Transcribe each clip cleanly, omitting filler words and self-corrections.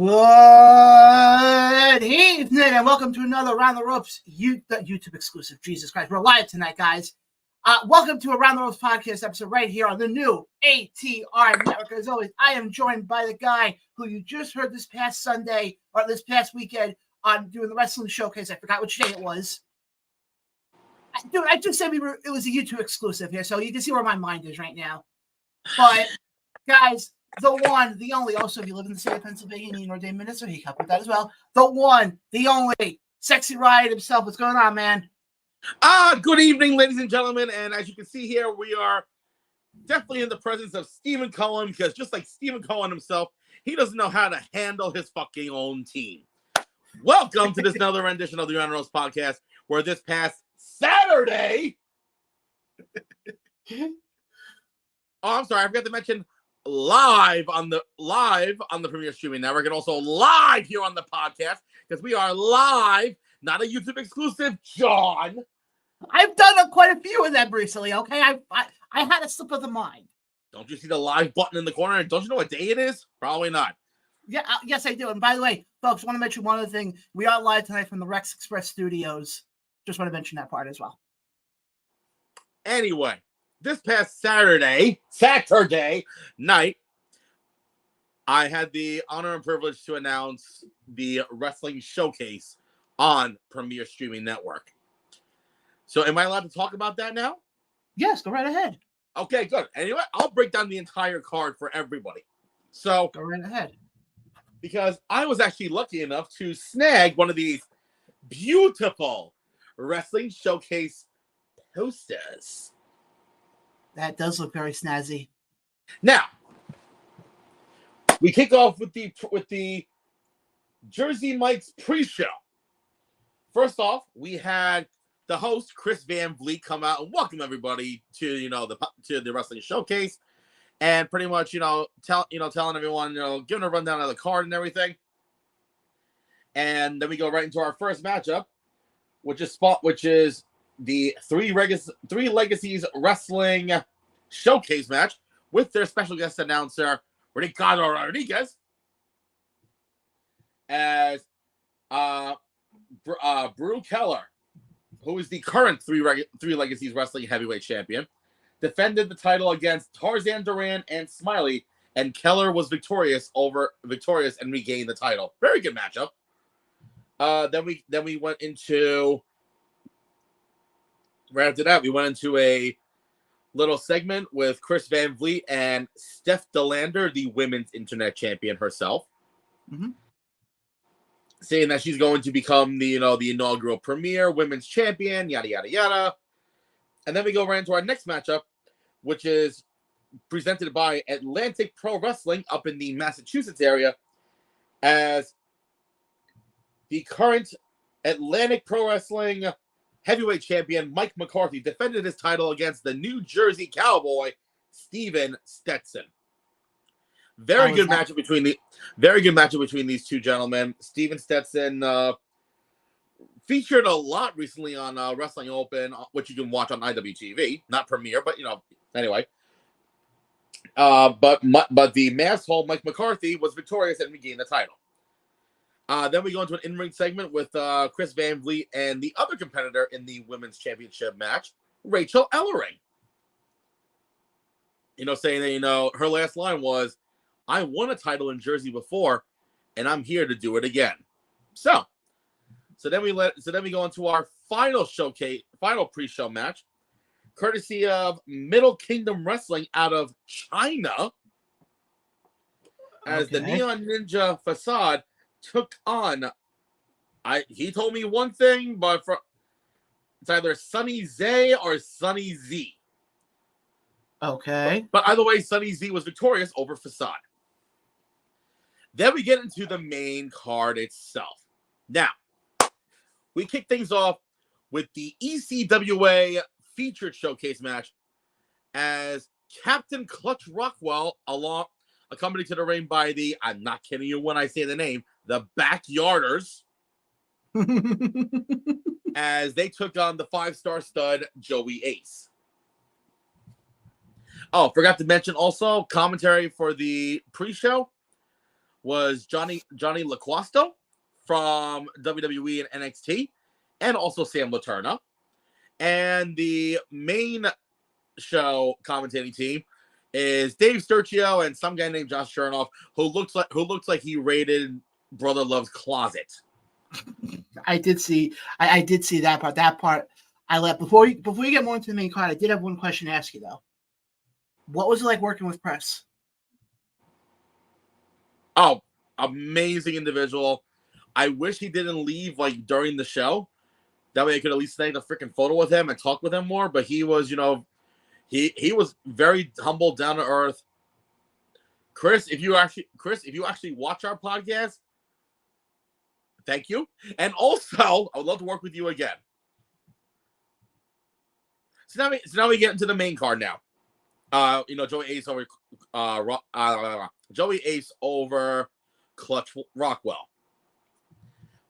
Good evening and welcome to another Around the Ropes YouTube exclusive. Jesus Christ, we're live tonight, guys. Welcome to Around the Ropes podcast episode right here on the new ATR network. As always, I am joined by the guy who you just heard this past Sunday or this past weekend on doing the wrestling showcase. I forgot which day it was. Dude, I just said it was a YouTube exclusive here, so you can see where my mind is right now. But guys, the one, the only, also if you live in the state of Pennsylvania and you know Dave Minister, he helped with that as well. The one, the only, Sexy Riot himself. What's going on, man? Good evening, ladies and gentlemen. And as you can see here, we are definitely in the presence of Stephen Cohen, because just like Stephen Cohen himself, he doesn't know how to handle his fucking own team. Welcome to this another rendition of the Jon and Ryan podcast, where this past Saturday, I'm sorry, I forgot to mention live on the Premier Streaming Network, and also live here on the podcast, because we are live, not a YouTube exclusive, John. I've done quite a few of them recently, okay? I had a slip of the mind. Don't you see the live button in the corner? Don't you know what day it is? Probably not. Yeah, yes, I do. And by the way, folks, I want to mention one other thing. We are live tonight from the Rex Express Studios. Just want to mention that part as well. Anyway, this past Saturday night, I had the honor and privilege to announce the wrestling showcase on Premier Streaming Network. So am I allowed to talk about that now? Yes, go right ahead. Okay, good. Anyway, I'll break down the entire card for everybody. So go right ahead. Because I was actually lucky enough to snag one of these beautiful wrestling showcase posters. That does look very snazzy. Now, we kick off with the Jersey Mike's pre-show. First off, we had the host Chris Van Vliet come out and welcome everybody to the wrestling showcase, and pretty much telling everyone, giving a rundown of the card and everything. And then we go right into our first matchup, which is the Three Legacies Wrestling Showcase match with their special guest announcer Ricardo Rodriguez as Brew Keller, who is the current Three Legacies Wrestling Heavyweight Champion, defended the title against Tarzan Duran and Smiley, and Keller was victorious and regained the title. Very good matchup. Then we went into, right after that, we went into a little segment with Chris Van Vliet and Steph DeLander, the women's internet champion herself, saying that she's going to become the inaugural premier women's champion, yada yada yada. And then we go right into our next matchup, which is presented by Atlantic Pro Wrestling up in the Massachusetts area, as the current Atlantic Pro Wrestling heavyweight champion Mike McCarthy defended his title against the New Jersey Cowboy Steven Stetson. Very good matchup between these two gentlemen. Steven Stetson featured a lot recently on Wrestling Open, which you can watch on IWTV, not Premiere, but anyway. But the masshole Mike McCarthy was victorious and regained the title. Then we go into an in-ring segment with Chris Van Vliet and the other competitor in the women's championship match, Rachel Ellering. Saying that her last line was, "I won a title in Jersey before, and I'm here to do it again." So then we go into our final pre-show match, courtesy of Middle Kingdom Wrestling out of China, as the Neon Ninja Facade took on. He told me one thing, but it's either Sunny Zay or Sunny Z. Okay. But either way, Sunny Z was victorious over Facade. Then we get into the main card itself. Now, we kick things off with the ECWA featured showcase match, as Captain Clutch Rockwell, accompanied to the ring by the, I'm not kidding you when I say the name, the Backyarders, as they took on the 5-star stud Joey Ace. Oh, forgot to mention also commentary for the pre-show was Johnny LaQuasto from WWE and NXT, and also Sam Laterna. And the main show commentating team is Dave Sturcio and some guy named Josh Chernoff, who looks like he raided Brother Love's closet. I did see that part. That part I left. Before you get more into the main card, I did have one question to ask you though. What was it like working with Press? Oh, amazing individual. I wish he didn't leave like during the show. That way I could at least take a freaking photo with him and talk with him more. But he was, he was very humble, down to earth. Chris, if you actually watch our podcast, thank you. And also, I would love to work with you again. So now we get into the main card now. Joey Ace over Clutch Rockwell.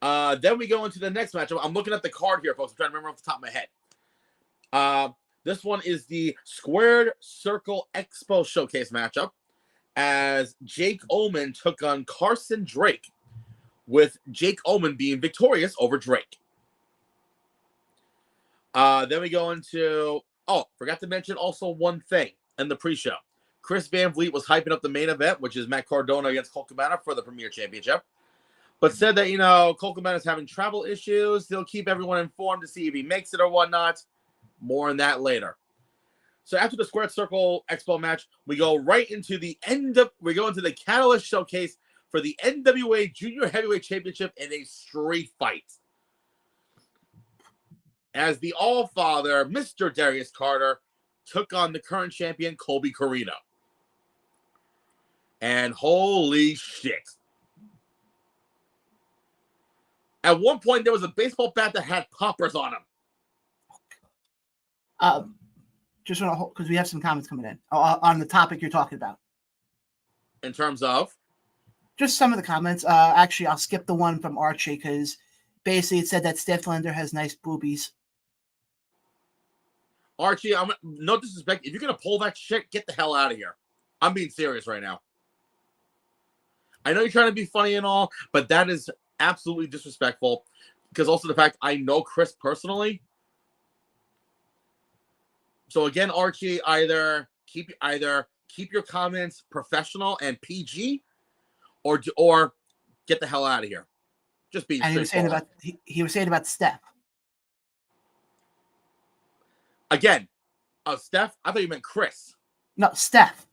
Then we go into the next matchup. I'm looking at the card here, folks. I'm trying to remember off the top of my head. This one is the Squared Circle Expo Showcase matchup, as Jake Omen took on Carson Drake, with Jake Omen being victorious over Drake. Then we go into, forgot to mention also one thing in the pre-show. Chris Van Vliet was hyping up the main event, which is Matt Cardona against Colt Cabana for the Premier Championship, but said that, Colt Cabana is having travel issues. He'll keep everyone informed to see if he makes it or whatnot. More on that later. So after the Squared Circle Expo match, we go right into the Catalyst Showcase for the NWA Junior Heavyweight Championship in a street fight, as the All-Father, Mr. Darius Carter, took on the current champion, Colby Corino. And holy shit. At one point, there was a baseball bat that had poppers on him. Just want to hold, because we have some comments coming in on the topic you're talking about. In terms of? Just some of the comments. Actually, I'll skip the one from Archie, because basically it said that Stefflander has nice boobies. Archie, no disrespect. If you're going to pull that shit, get the hell out of here. I'm being serious right now. I know you're trying to be funny and all, but that is absolutely disrespectful, because also the fact I know Chris personally. So again, Archie, either keep your comments professional and PG, or get the hell out of here. Just being straightforward. He was saying about Steph. Again, Steph. I thought you meant Chris. No, Steph.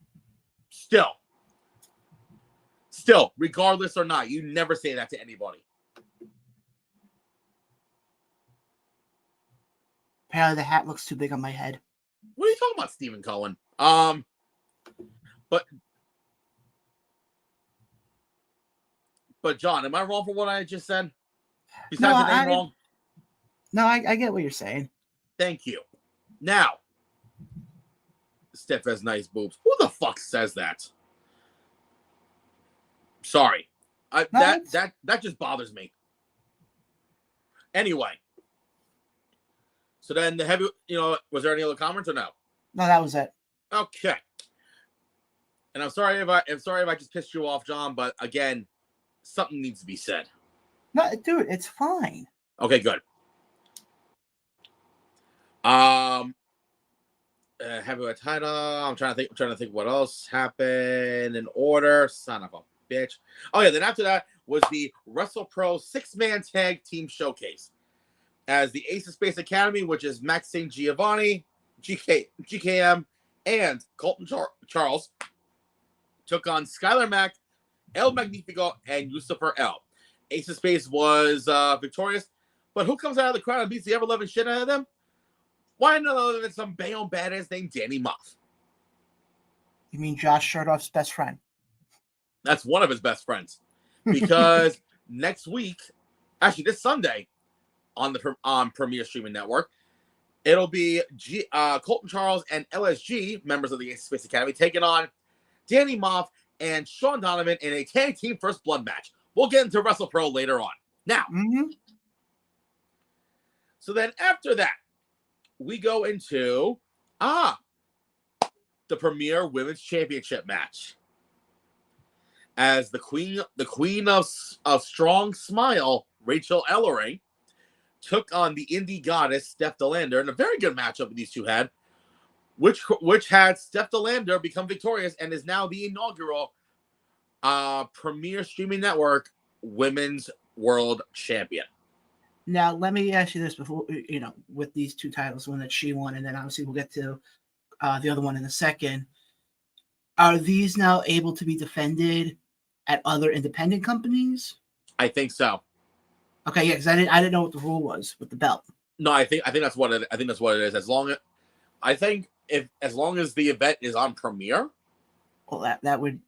Still, regardless or not, you never say that to anybody. Apparently, the hat looks too big on my head. What are you talking about, Stephen Cohen? But John, am I wrong for what I just said? Besides the name wrong? No, I get what you're saying. Thank you. Now, Steph has nice boobs. Who the fuck says that? Sorry. That just bothers me. Anyway. So then the heavy, was there any other comments or no? No, that was it. Okay. And I'm sorry if I just pissed you off, John, but again, something needs to be said. No, dude, it's fine. Okay, good. Heavyweight title. I'm trying to think what else happened in order. Son of a bitch. Oh yeah, then after that was the Wrestle Pro 6-man tag team showcase, as the Ace of Space Academy, which is Max St. Giovanni, GKM, and Colton Charles, took on Skylar Mack, El Magnifico, and Lucifer L. Ace of Space was victorious, but who comes out of the crowd and beats the ever-loving shit out of them? Why none other than some Bayonne badass named Danny Moff? You mean Josh Chernoff's best friend? That's one of his best friends. Because next week, actually this Sunday, on the Premier Streaming Network, it'll be Colton Charles and LSG, members of the Ace of Space Academy, taking on Danny Moff and Sean Donovan in a tag team first blood match. We'll get into Wrestle Pro later on. Now, so then after that, we go into the Premier Women's Championship match, as the queen of strong smile, Rachel Ellering, took on the indie goddess Steph DeLander in a very good matchup these two had, which had Steph DeLander become victorious and is now the inaugural Premier Streaming Network Women's World Champion. Now, let me ask you this before, with these two titles, one that she won, and then obviously we'll get to the other one in a second. Are these now able to be defended at other independent companies? I think so. Okay, yeah, because I didn't know what the rule was with the belt. No, I think that's what it. I think that's what it is. As long as the event is on Premier, well, that would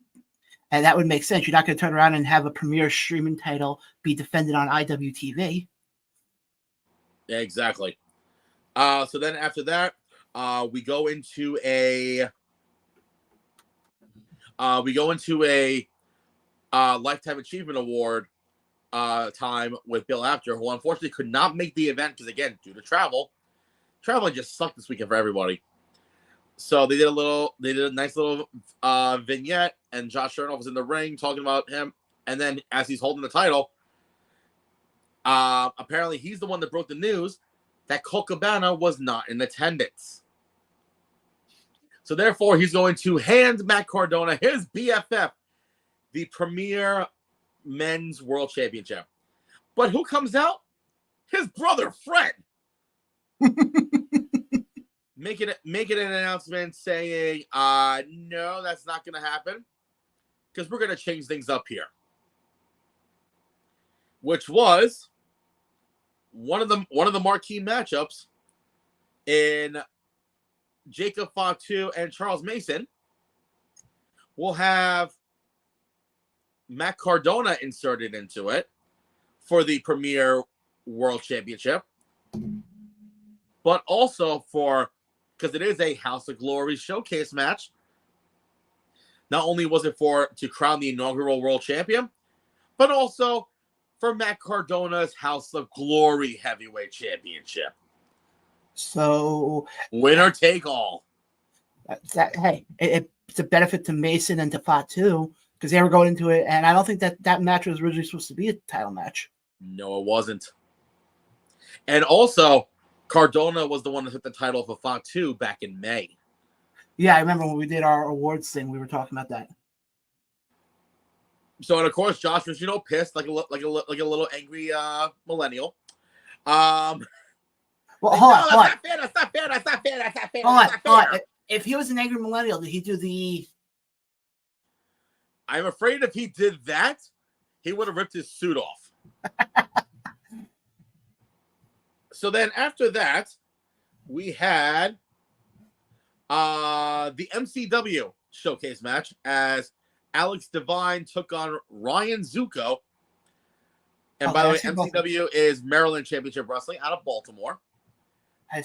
make sense. You're not going to turn around and have a Premier streaming title be defended on IWTV. Yeah, exactly. So then after that, we go into a Lifetime Achievement Award time with Bill Apter, who unfortunately could not make the event because, again, due to traveling just sucked this weekend for everybody. So they did a nice little vignette, and Josh Chernoff was in the ring talking about him, and then as he's holding the title, apparently he's the one that broke the news that Colt Cabana was not in attendance. So therefore, he's going to hand Matt Cardona, his BFF, the Premier Men's World Championship. But who comes out? His brother, Fred. Making an announcement saying, no, that's not going to happen because we're going to change things up here. Which was one of the marquee matchups in Jacob Fatu and Charles Mason. We'll have Matt Cardona inserted into it for the Premier World Championship, but also because it is a House of Glory showcase match. Not only was it to crown the inaugural world champion, but also for Matt Cardona's House of Glory heavyweight championship. So winner take all. Hey, it's a benefit to Mason and to Fatu because they were going into it, and I don't think that match was originally supposed to be a title match. No, it wasn't. And also, Cardona was the one that took the title for Fatu back in May. Yeah, I remember when we did our awards thing, we were talking about that. So, and of course, Josh was, pissed like a little angry millennial. Well, hold on. That's not fair. Hold on. If he was an angry millennial, did he do the? I'm afraid if he did that, he would have ripped his suit off. So then after that, we had the MCW showcase match as Alex Divine took on Ryan Zuko. And by the way, MCW is Maryland Championship Wrestling out of Baltimore. I'm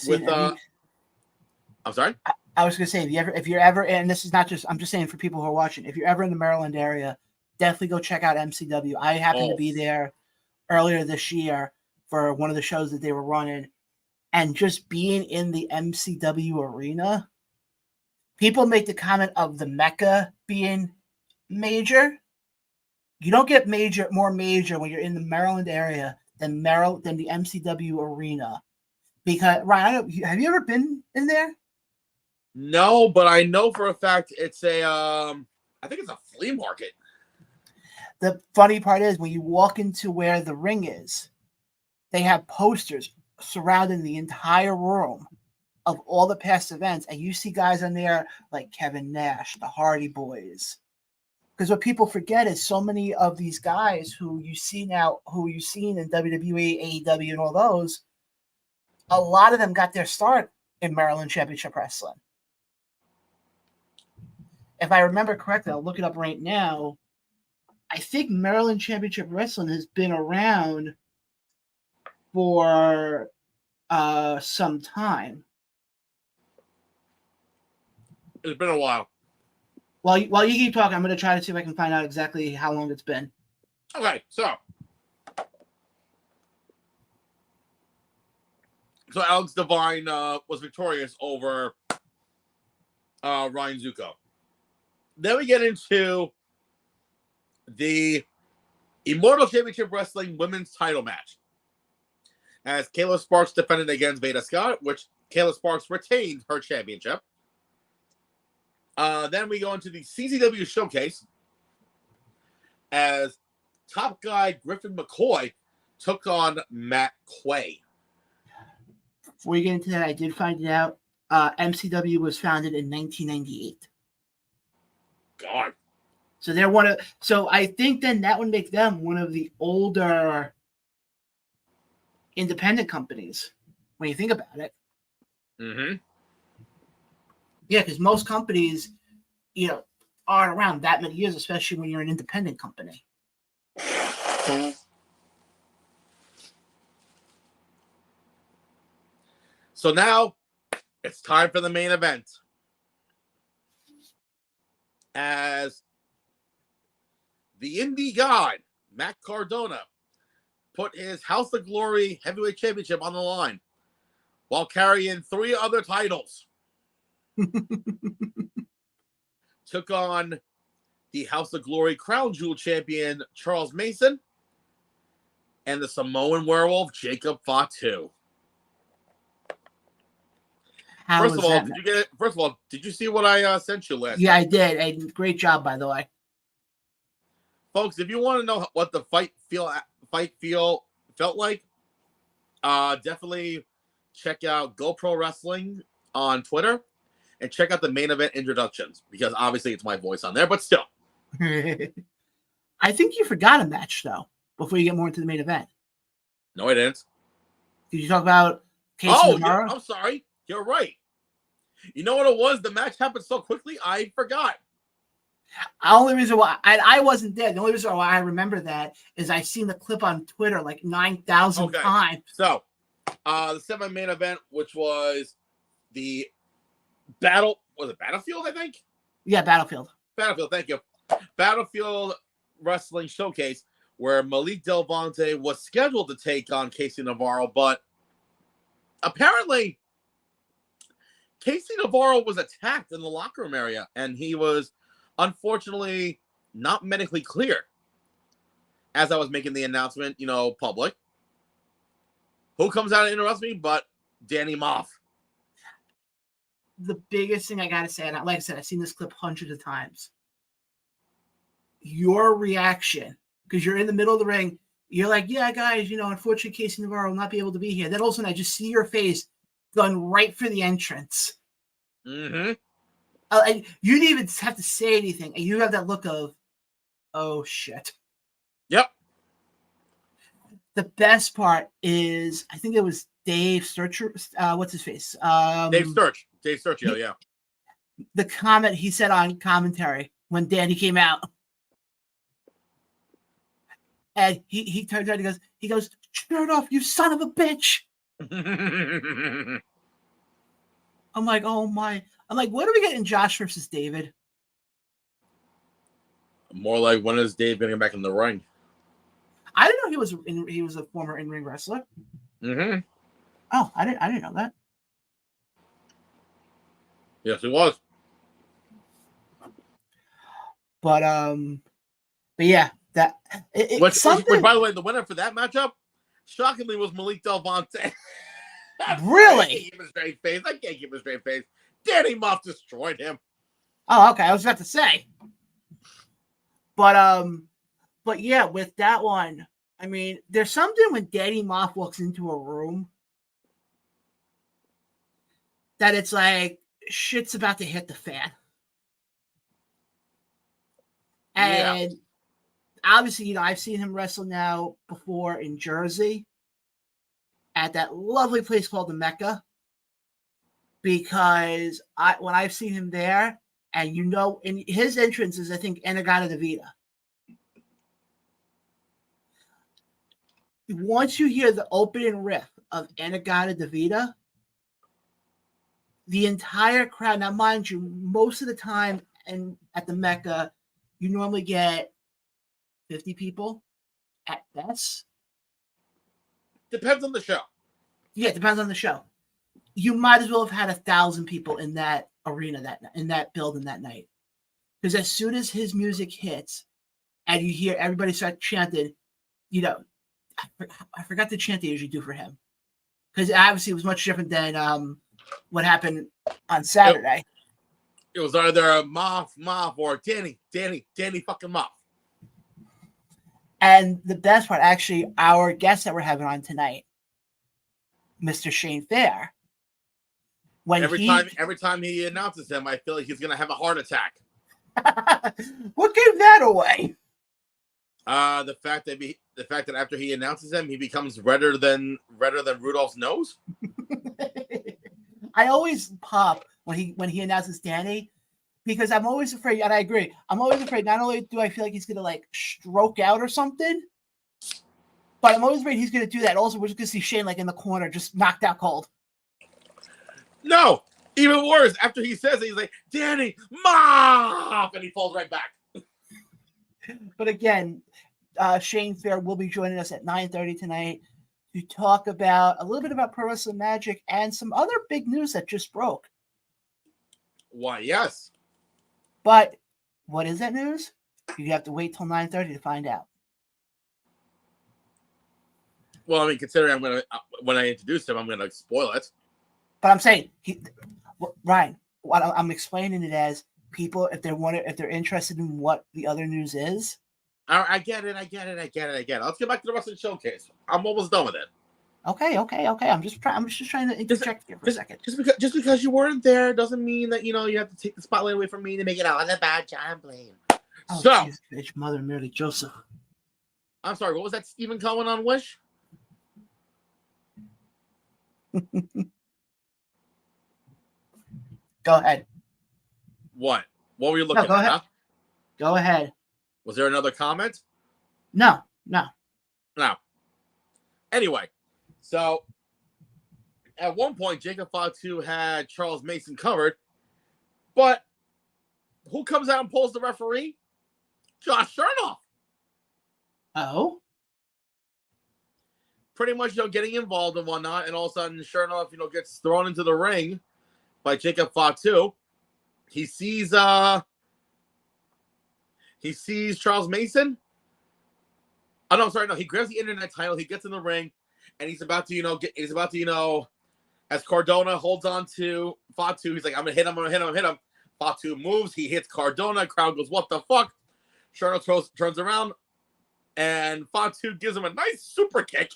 sorry? I was going to say, if you're ever, and this is not just, I'm just saying for people who are watching, if you're ever in the Maryland area, definitely go check out MCW. I happened to be there earlier this year for one of the shows that they were running, and just being in the MCW arena, people make the comment of the Mecca being major. You don't get more major when you're in the Maryland area than the MCW arena. Because Ryan, have you ever been in there? No, but I know for a fact it's I think it's a flea market. The funny part is when you walk into where the ring is, they have posters surrounding the entire room of all the past events, and you see guys on there like Kevin Nash, the Hardy Boys. Because what people forget is so many of these guys who you've seen in WWE, AEW, and all those, a lot of them got their start in Maryland Championship Wrestling. If I remember correctly, I'll look it up right now. I think Maryland Championship Wrestling has been around for some time. It's been a while. While you keep talking, I'm going to try to see if I can find out exactly how long it's been. Okay, so Alex Divine was victorious over Ryan Zuko. Then we get into the Immortal Championship Wrestling Women's Title match, as Kayla Sparks defended against Veda Scott, which Kayla Sparks retained her championship. Then we go into the CZW Showcase, as top guy Griffin McCoy took on Matt Quay. Before we get into that, I did find it out. MCW was founded in 1998. God. So they're one of. So I think then that would make them one of the older independent companies when you think about it. Mm-hmm. Yeah, because most companies, aren't around that many years, especially when you're an independent company. So now it's time for the main event, as the indie god, Matt Cardona, put his House of Glory Heavyweight Championship on the line while carrying 3 other titles. Took on the House of Glory Crown Jewel champion, Charles Mason, and the Samoan werewolf, Jacob Fatu. First of all, did you get it? First of all, did you see what I sent you last Yeah, time? I did. And great job, by the way. Folks, if you want to know what the fight felt like, definitely check out GoPro Wrestling on Twitter and check out the main event introductions, because obviously it's my voice on there, but still. I think you forgot a match, though, before you get more into the main event. No, I didn't. Did you talk about Casey Navarro? Yeah, I'm sorry. You're right. You know what it was? The match happened so quickly, I forgot. The only reason why I wasn't there, the only reason why I remember that is I seen the clip on Twitter like 9,000 times. So, the semi-main event, which was the Battlefield, I think? Yeah, Battlefield, thank you. Battlefield Wrestling Showcase, where Malik Del Vonte was scheduled to take on Casey Navarro, but apparently Casey Navarro was attacked in the locker room area, and he was unfortunately not medically clear. As I was making the announcement, public. Who comes out and interrupts me but Danny Moff? The biggest thing I gotta say, and like I said, I've seen this clip hundreds of times. Your reaction, because you're in the middle of the ring, you're like, yeah, guys, unfortunately Casey Navarro will not be able to be here. Then all of a sudden I just see your face going right for the entrance. Mm-hmm. And you didn't even have to say anything, and you have that look of, oh shit. Yep. The best part is, I think it was Dave Sturcher. What's his face? Dave Sturchio, yeah. The comment he said on commentary when Danny came out. And he turns around and he goes, turn off, you son of a bitch. I'm like, oh my. I'm like, what are we getting, Josh versus David? More like, when is Dave going to get back in the ring? I didn't know he was a former in-ring wrestler. Mm-hmm. Oh, I didn't know that. Yes, he was. But yeah, that which, by the way, the winner for that matchup, shockingly, was Malik Del Vonte. Really? I can't give him a straight face. Danny Moff destroyed him. Oh, okay. I was about to say. But yeah, with that one, I mean, there's something when Danny Moff walks into a room that it's like shit's about to hit the fan. And obviously, I've seen him wrestle now before in Jersey at that lovely place called the Mecca, because when I've seen him there, and in his entrance is, I think, Enagata Davida. Once you hear the opening riff of Enagata Davida, the entire crowd, now mind you, most of the time and at the Mecca, you normally get 50 people at best. Depends on the show. Yeah, it depends on the show. You might as well have had 1,000 people in that arena in that building that night. Because as soon as his music hits and you hear everybody start chanting, you know, I forgot the chant they usually do for him. Because obviously it was much different than what happened on Saturday. It was either a Moff, or Danny fucking Moff. And the best part, actually, our guest that we're having on tonight, Mr. Shane Fair. Every time he announces him, I feel like he's gonna have a heart attack. What gave that away? The fact that after he announces him, he becomes redder than Rudolph's nose. I always pop when he announces Danny, because I'm always afraid, and I agree. I'm always afraid. Not only do I feel like he's gonna like stroke out or something, but I'm always afraid he's gonna do that. Also, we're just gonna see Shane like in the corner, just knocked out cold. No, even worse. After he says it, he's like, Danny, Mop! And he falls right back. But again, Shane Fair will be joining us at 9:30 tonight to talk about a little bit about Pro Wrestling Magic and some other big news that just broke. Why, yes. But what is that news? You have to wait till 9:30 to find out. Well, I mean, considering when I introduce him, I'm gonna spoil it. But I'm saying, Ryan, what I'm explaining it as people, if they're interested in what the other news is. I get it. Let's get back to the Wrestling Showcase. I'm almost done with it. Okay. I'm just trying to interject here for a second. Just because you weren't there doesn't mean that you have to take the spotlight away from me to make it out like a bad John Blaine. Oh, so, bitch, Mother Mary Joseph. I'm sorry. What was that Stephen Cohen on Wish? Go ahead. What? What were you looking at? Ahead. Huh? Go ahead. Was there another comment? No. Anyway, so at one point, Jacob Fatu had Charles Mason covered, but who comes out and pulls the referee? Josh Chernoff. Oh. Pretty much, getting involved and whatnot, and all of a sudden, Chernoff, gets thrown into the ring by Jacob Fatu. He sees Charles Mason. Oh no, sorry, no. He grabs the internet title. He gets in the ring, and he's about to, as Cardona holds on to Fatu. He's like, I'm gonna hit him. Fatu moves. He hits Cardona. Crowd goes, what the fuck? Chernoff turns around, and Fatu gives him a nice super kick.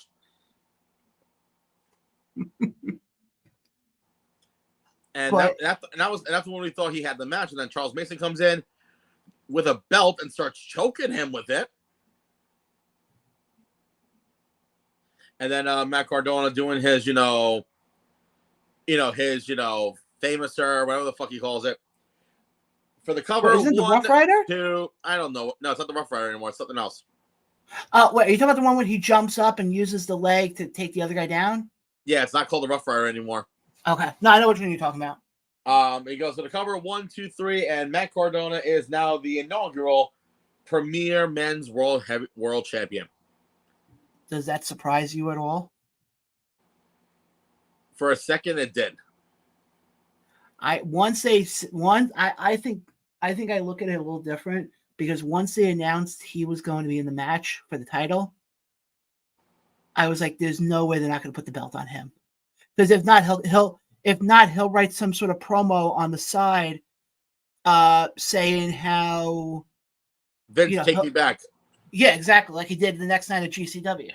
And that's when we thought he had the match. And then Charles Mason comes in with a belt and starts choking him with it. And then Matt Cardona doing his, famous or whatever the fuck he calls it. For the cover. Isn't the Rough Rider? I don't know. No, it's not the Rough Rider anymore. It's something else. Wait, are you talking about the one where he jumps up and uses the leg to take the other guy down? Yeah, it's not called the Rough Rider anymore. Okay. No, I know which one you're talking about. He goes to the cover 1, 2, 3, and Matt Cardona is now the inaugural Premier Men's World Champion. Does that surprise you at all? For a second, it did. I think I look at it a little different, because once they announced he was going to be in the match for the title, I was like, "There's no way they're not going to put the belt on him." Because if not, he'll write some sort of promo on the side, saying how Vince take me back. Yeah, exactly, like he did the next night at GCW.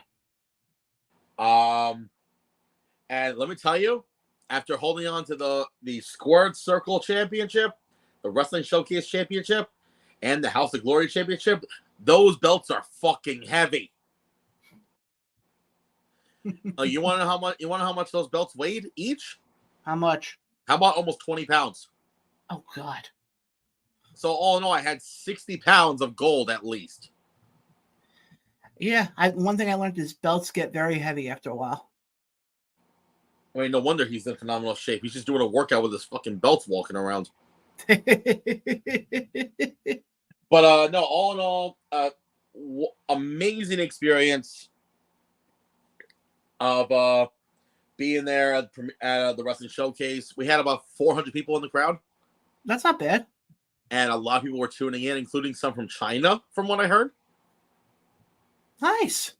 And let me tell you, after holding on to the Squared Circle Championship, the Wrestling Showcase Championship, and the House of Glory Championship, those belts are fucking heavy. You want to know how much? You want to know how much those belts weighed each? How much? How about almost 20 pounds? Oh God! So all in all, I had 60 pounds of gold at least. Yeah, one thing I learned is belts get very heavy after a while. I mean, no wonder he's in phenomenal shape. He's just doing a workout with his fucking belts walking around. But no, all in all, amazing experience of being there at the Wrestling Showcase. We had about 400 people in the crowd. That's not bad. And a lot of people were tuning in, including some from China, from what I heard. Nice.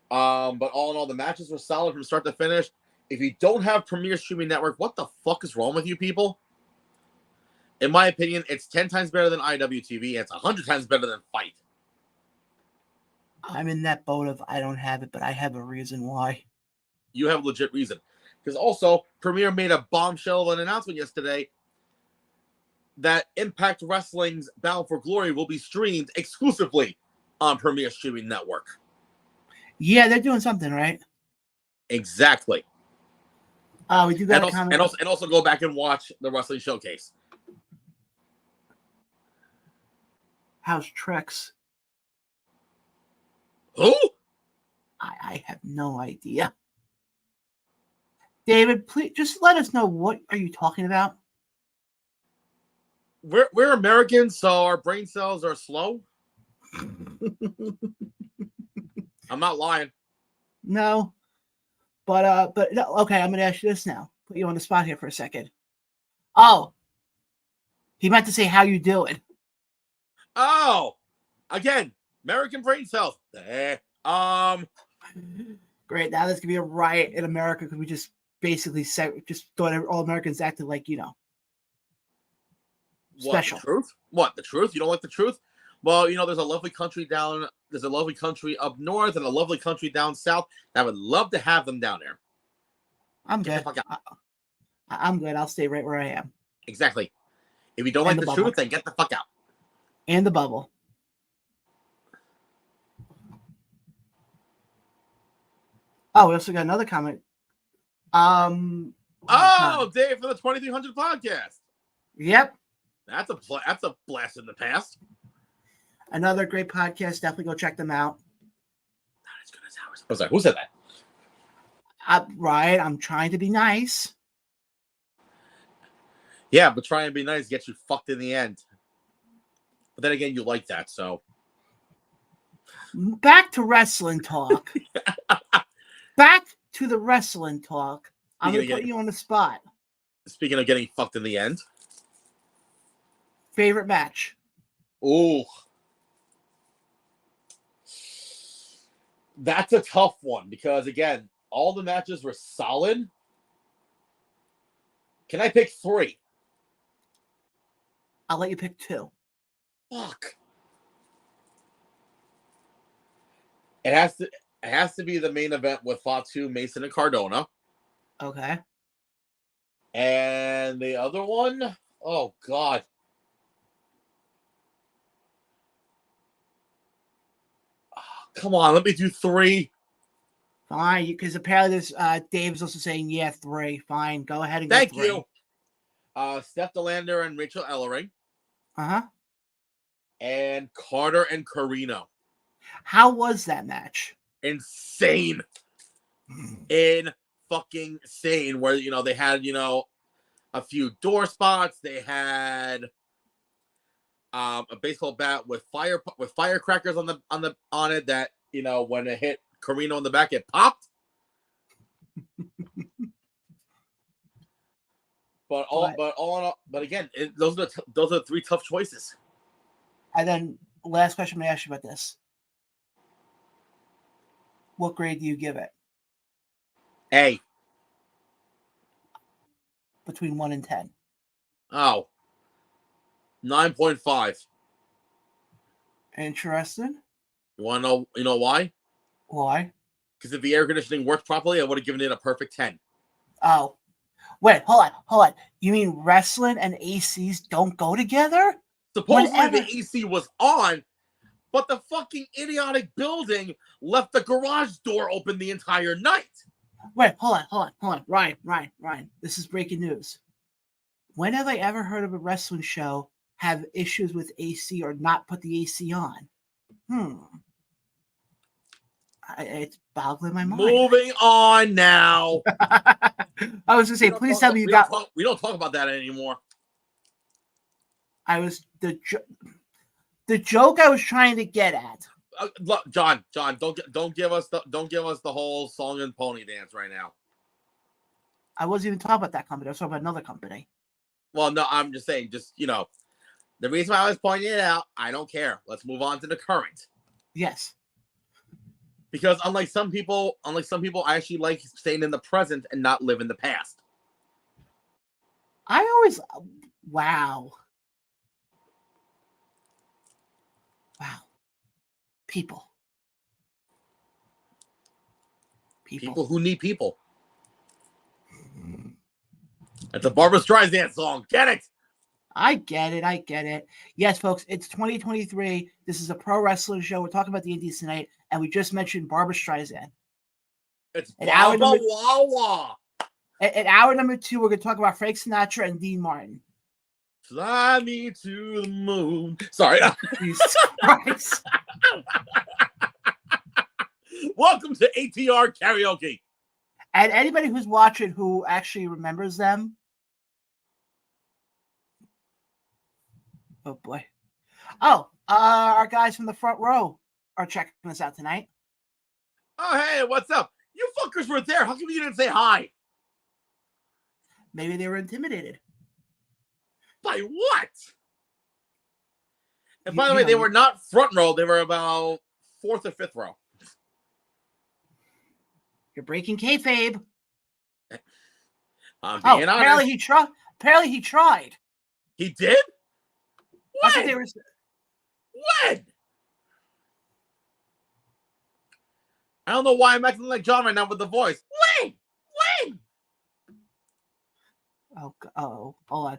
But all in all, the matches were solid from start to finish. If you don't have Premier Streaming Network, what the fuck is wrong with you people? In my opinion, it's 10 times better than IWTV. It's 100 times better than Fight. I'm in that boat of I don't have it, but I have a reason why. You have a legit reason. Because also, Premier made a bombshell of an announcement yesterday that Impact Wrestling's Bound for Glory will be streamed exclusively on Premier Streaming Network. Yeah, they're doing something, right? Exactly. We do got a comment. And also go back and watch the Wrestling Showcase. How's Trex? Who? I have no idea. David, please just let us know, what are you talking about? We're Americans, so our brain cells are slow. I'm not lying. No. But no, okay, I'm gonna ask you this now. Put you on the spot here for a second. Oh. He meant to say how you doing. Oh. Again, American brain cells. Great. Now there's gonna be a riot in America because we just basically thought all Americans acted like, special. What, the truth? What, the truth? You don't like the truth? Well, there's a lovely country there's a lovely country up north and a lovely country down south. I would love to have them down there. I'm good. I'm good. I'll stay right where I am. Exactly. If you don't like the truth, then get the fuck out. And the bubble. Oh, we also got another comment. Dave for the 2300 podcast. Yep. That's a blast in the past. Another great podcast. Definitely go check them out. Not as good as ours. I was like, who said that? Right. I'm trying to be nice. Yeah, but try and be nice gets you fucked in the end. But then again, you like that, so. Back to wrestling talk. Back to the wrestling talk. I'm going to put you on the spot. Speaking of getting fucked in the end. Favorite match? Ooh. That's a tough one because, again, all the matches were solid. Can I pick 3? I'll let you pick 2. Fuck. It has to be the main event with Fatu, Mason, and Cardona. Okay. And the other one? Oh, God. Come on, let me do 3. Fine, because apparently this Dave's also saying, yeah, 3. Fine, go ahead and Thank go 3. you. Steph DeLander and Rachel Ellering. Uh-huh. And Carter and Carino. How was that match? Insane. Fucking insane. Where, they had, a few door spots. They had a baseball bat with firecrackers on it that, when it hit Carino in the back, it popped. But again, those are 3 tough choices. And then last question I'm going to ask you about this. What grade do you give it? A. Between 1 and 10. Oh. 9.5. Interesting. You want to know? You know why? Why? Because if the air conditioning worked properly, I would have given it a perfect 10. Oh. Wait, hold on. You mean wrestling and ACs don't go together? Supposedly the AC was on, but the fucking idiotic building left the garage door open the entire night. Wait, hold on. Ryan. This is breaking news. When have I ever heard of a wrestling show have issues with AC or not put the AC on? It's boggling my mind. Moving on now. I was going to say, please tell me you got... We don't talk about that anymore. The joke I was trying to get at. Look, John, don't give us the whole song and pony dance right now. I wasn't even talking about that company. I was talking about another company. Well, no, I'm just saying, the reason why I was pointing it out, I don't care. Let's move on to the current. Yes. Because unlike some people, I actually like staying in the present and not live in the past. I always, wow. People who need people. That's a Barbra Streisand song. Get it? I get it. Yes, folks, it's 2023. This is a pro wrestling show. We're talking about the indies tonight, and we just mentioned Barbra Streisand. It's Baba Wawa. At hour number 2, we're going to talk about Frank Sinatra and Dean Martin. Fly me to the moon. Sorry. Jesus Christ. Welcome to ATR Karaoke. And anybody who's watching who actually remembers them. Oh, boy. Oh, our guys from the front row are checking us out tonight. Oh, hey, what's up? You fuckers were there. How come you didn't say hi? Maybe they were intimidated. By what? And by the way, they were not front row. They were about 4th or 5th row. You're breaking kayfabe. I'm being honest. Apparently he tried. He did? When? When? I don't know why I'm acting like John right now with the voice. When? Oh, hold on.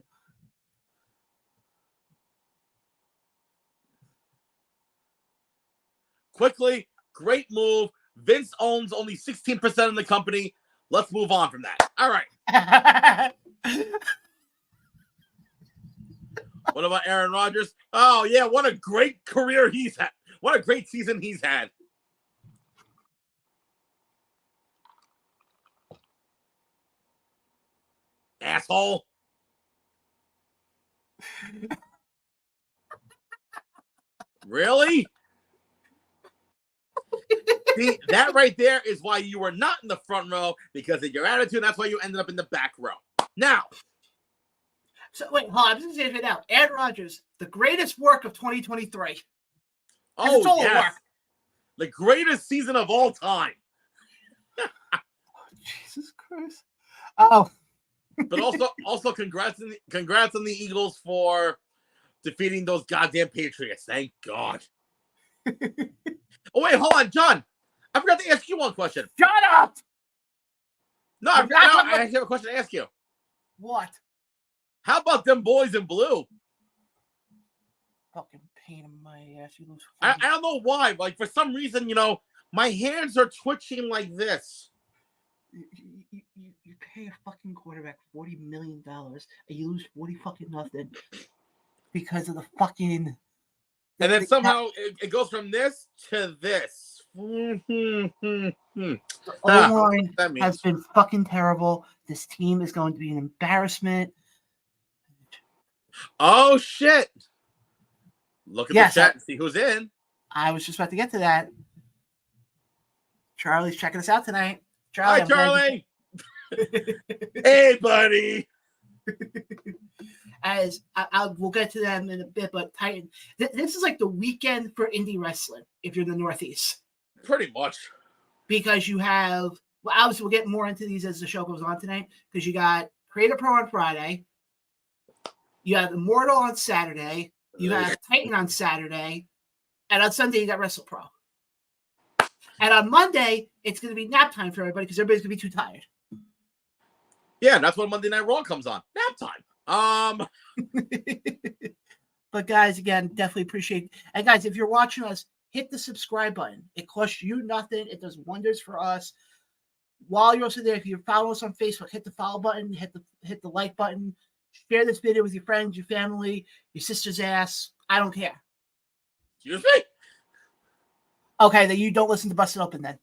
Quickly, great move. Vince owns only 16% of the company. Let's move on from that. All right. What about Aaron Rodgers? Oh, yeah, what a great career he's had. What a great season he's had. Asshole. Really? See, that right there is why you were not in the front row, because of your attitude. That's why you ended up in the back row. Now. So, wait, hold on. I'm just going to say it now. Aaron Rodgers, the greatest work of 2023. Oh, yes. The greatest season of all time. Oh, Jesus Christ. Oh. But also congrats on the Eagles for defeating those goddamn Patriots. Thank God. Oh, wait, hold on, John. I forgot to ask you one question. Shut up! No, I actually have a question to ask you. What? How about them boys in blue? Fucking pain in my ass. You lose. I don't know why. Like, for some reason, my hands are twitching like this. You pay a fucking quarterback $40 million and you lose 40 fucking nothing because of the fucking. And then somehow it goes from this to this. The O-line has been fucking terrible. This team is going to be an embarrassment. Oh, shit. Look at the chat and see who's in. I was just about to get to that. Charlie's checking us out tonight. Hi, Charlie. Hey, buddy. As we'll get to them in a bit, but Titan, this is like the weekend for indie wrestling if you're in the Northeast. Pretty much. Because you have, well, obviously we'll get more into these as the show goes on tonight, because you got Creator Pro on Friday, you have Immortal on Saturday, you have Titan on Saturday, and on Sunday you got Wrestle Pro. And on Monday, it's going to be nap time for everybody because everybody's going to be too tired. Yeah, that's when Monday Night Raw comes on. Nap time. But guys, again, definitely appreciate. And guys, if you're watching us, hit the subscribe button. It costs you nothing. It does wonders for us. While you're also there, if you follow us on Facebook, hit the follow button, hit the like button, share this video with your friends, your family, your sister's ass. I don't care. Excuse me? Okay, then you don't listen to Busted Open then.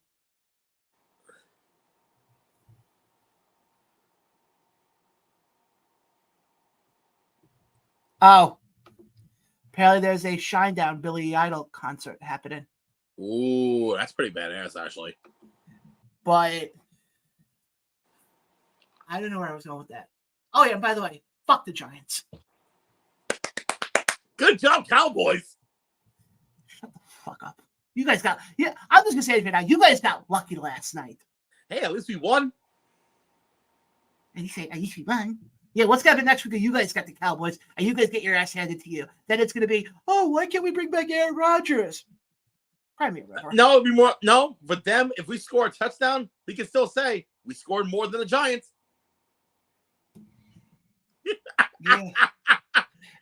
Oh. Apparently there's a Shinedown Billy Idol concert happening. Ooh, that's pretty badass, actually. But I don't know where I was going with that. Oh, yeah, and by the way, fuck the Giants. Good job, Cowboys. Shut the fuck up. You guys got, yeah, I'm just going to say it right now. You guys got lucky last night. Hey, at least we won. And you say, at least we won. Yeah, what's going to happen next week? You guys got the Cowboys, and you guys get your ass handed to you. Then it's going to be, oh, why can't we bring back Aaron Rodgers? Probably me, No, it'd be more. No, but them, if we score a touchdown, we can still say we scored more than the Giants. Yeah.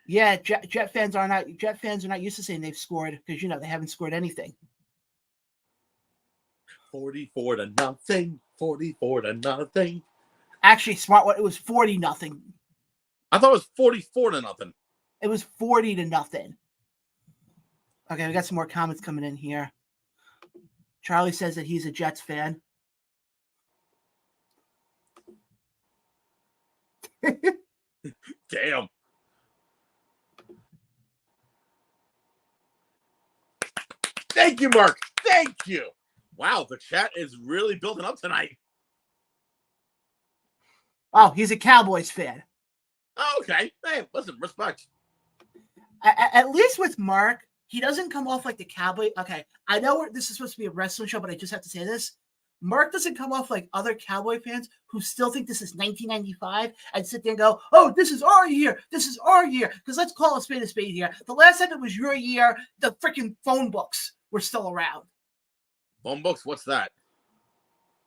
Yeah, Jet fans are not used to saying they've scored because they haven't scored anything. 44-0. 44-0. Actually, smart one. It was 40-0. I thought it was 44-0. It was 40-0. Okay, we got some more comments coming in here. Charlie says that he's a Jets fan. Damn. Thank you, Mark. Thank you. Wow, the chat is really building up tonight. Oh, he's a Cowboys fan. Oh, okay. Hey, listen, respect. At least with Mark, he doesn't come off like the Cowboy. Okay, I know this is supposed to be a wrestling show, but I just have to say this. Mark doesn't come off like other Cowboy fans who still think this is 1995 and sit there and go, oh, this is our year. This is our year. Because let's call a spade here. The last time it was your year, the freaking phone books were still around. Phone books? What's that?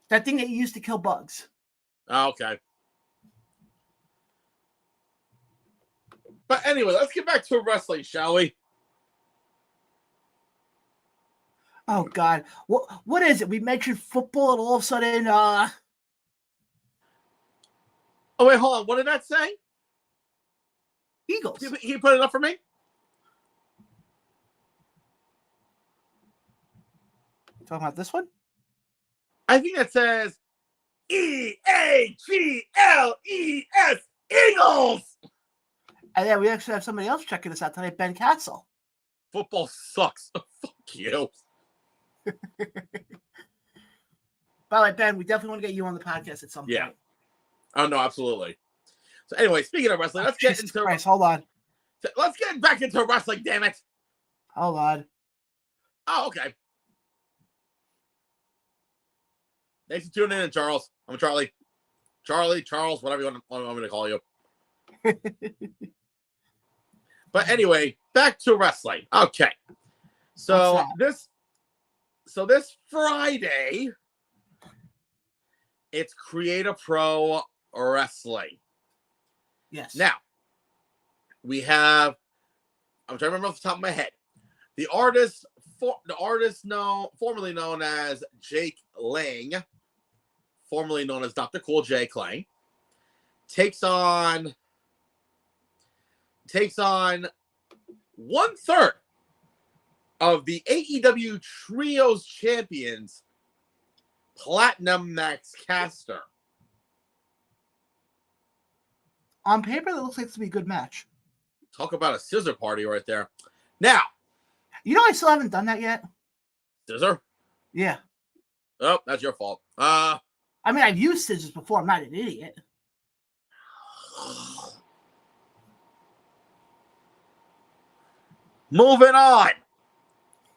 That thing that you used to kill bugs. Oh, okay. But anyway, let's get back to wrestling, shall we? Oh, God. What is it? We mentioned football and all of a sudden, Oh, wait, hold on. What did that say? Eagles. He put it up for me? Talking about this one? I think that says EAGLES, Eagles. And then we actually have somebody else checking us out tonight, Ben Katzel. Football sucks. Fuck you. By the way, Ben, we definitely want to get you on the podcast at some point. Yeah. Oh, no, absolutely. So anyway, speaking of wrestling, let's get into... Christ, hold on. Let's get back into wrestling, damn it. Hold on. Oh, okay. Thanks for tuning in, Charles. I'm Charlie. Charles, whatever you want me to call you. But anyway, back to wrestling. Okay. So this Friday, it's Create a Pro Wrestling. Yes. Now, we have, I'm trying to remember off the top of my head, the artist formerly known as Jake Lang, formerly known as Dr. Cool J Klang, takes on 1/3 of the AEW Trios champions, Platinum Max Caster. On paper, that looks like it's going to be a good match. Talk about a scissor party right there. Now, I still haven't done that yet. scissor? Yeah. Oh, that's your fault. I mean, I've used scissors before. I'm not an idiot. Moving on.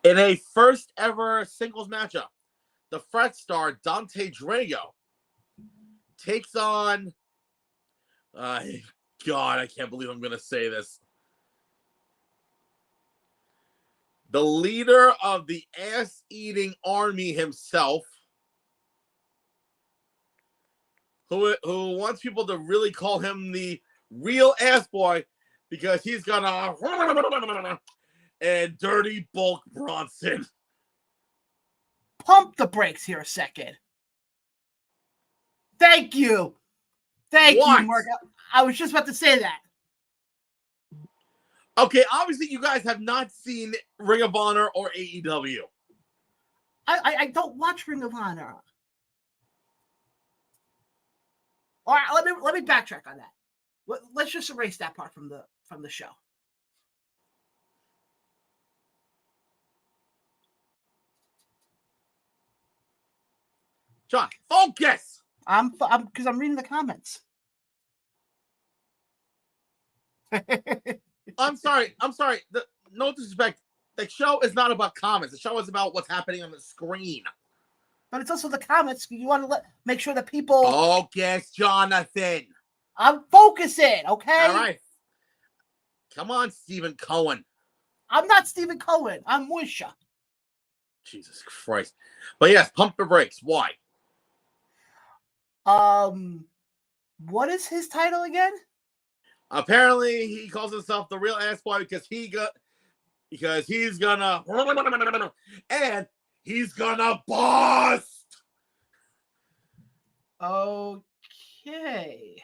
In a first ever singles matchup, the Fret star Dante Drago takes on, God, I can't believe I'm going to say this. The leader of the ass-eating army himself, who wants people to really call him the real ass boy because he's got a and Dirty Bulk Bronson. Pump the brakes here a second. Thank you. Thank you, Mark. I was just about to say that. Okay, obviously you guys have not seen Ring of Honor or AEW. I don't watch Ring of Honor. All right, let me backtrack on that. Let's just erase that part from the show. John, focus. I'm because I'm reading the comments. I'm sorry. No disrespect. The show is not about comments. The show is about what's happening on the screen. But it's also the comments. You want to make sure that people. Oh, guess Jonathan. I'm focusing, okay? All right. Come on, Stephen Cohen. I'm not Stephen Cohen. I'm Moisha. Jesus Christ. But yes, pump the brakes. Why? What is his title again? Apparently, he calls himself the real ass boy because he's gonna and he's gonna bust. Okay.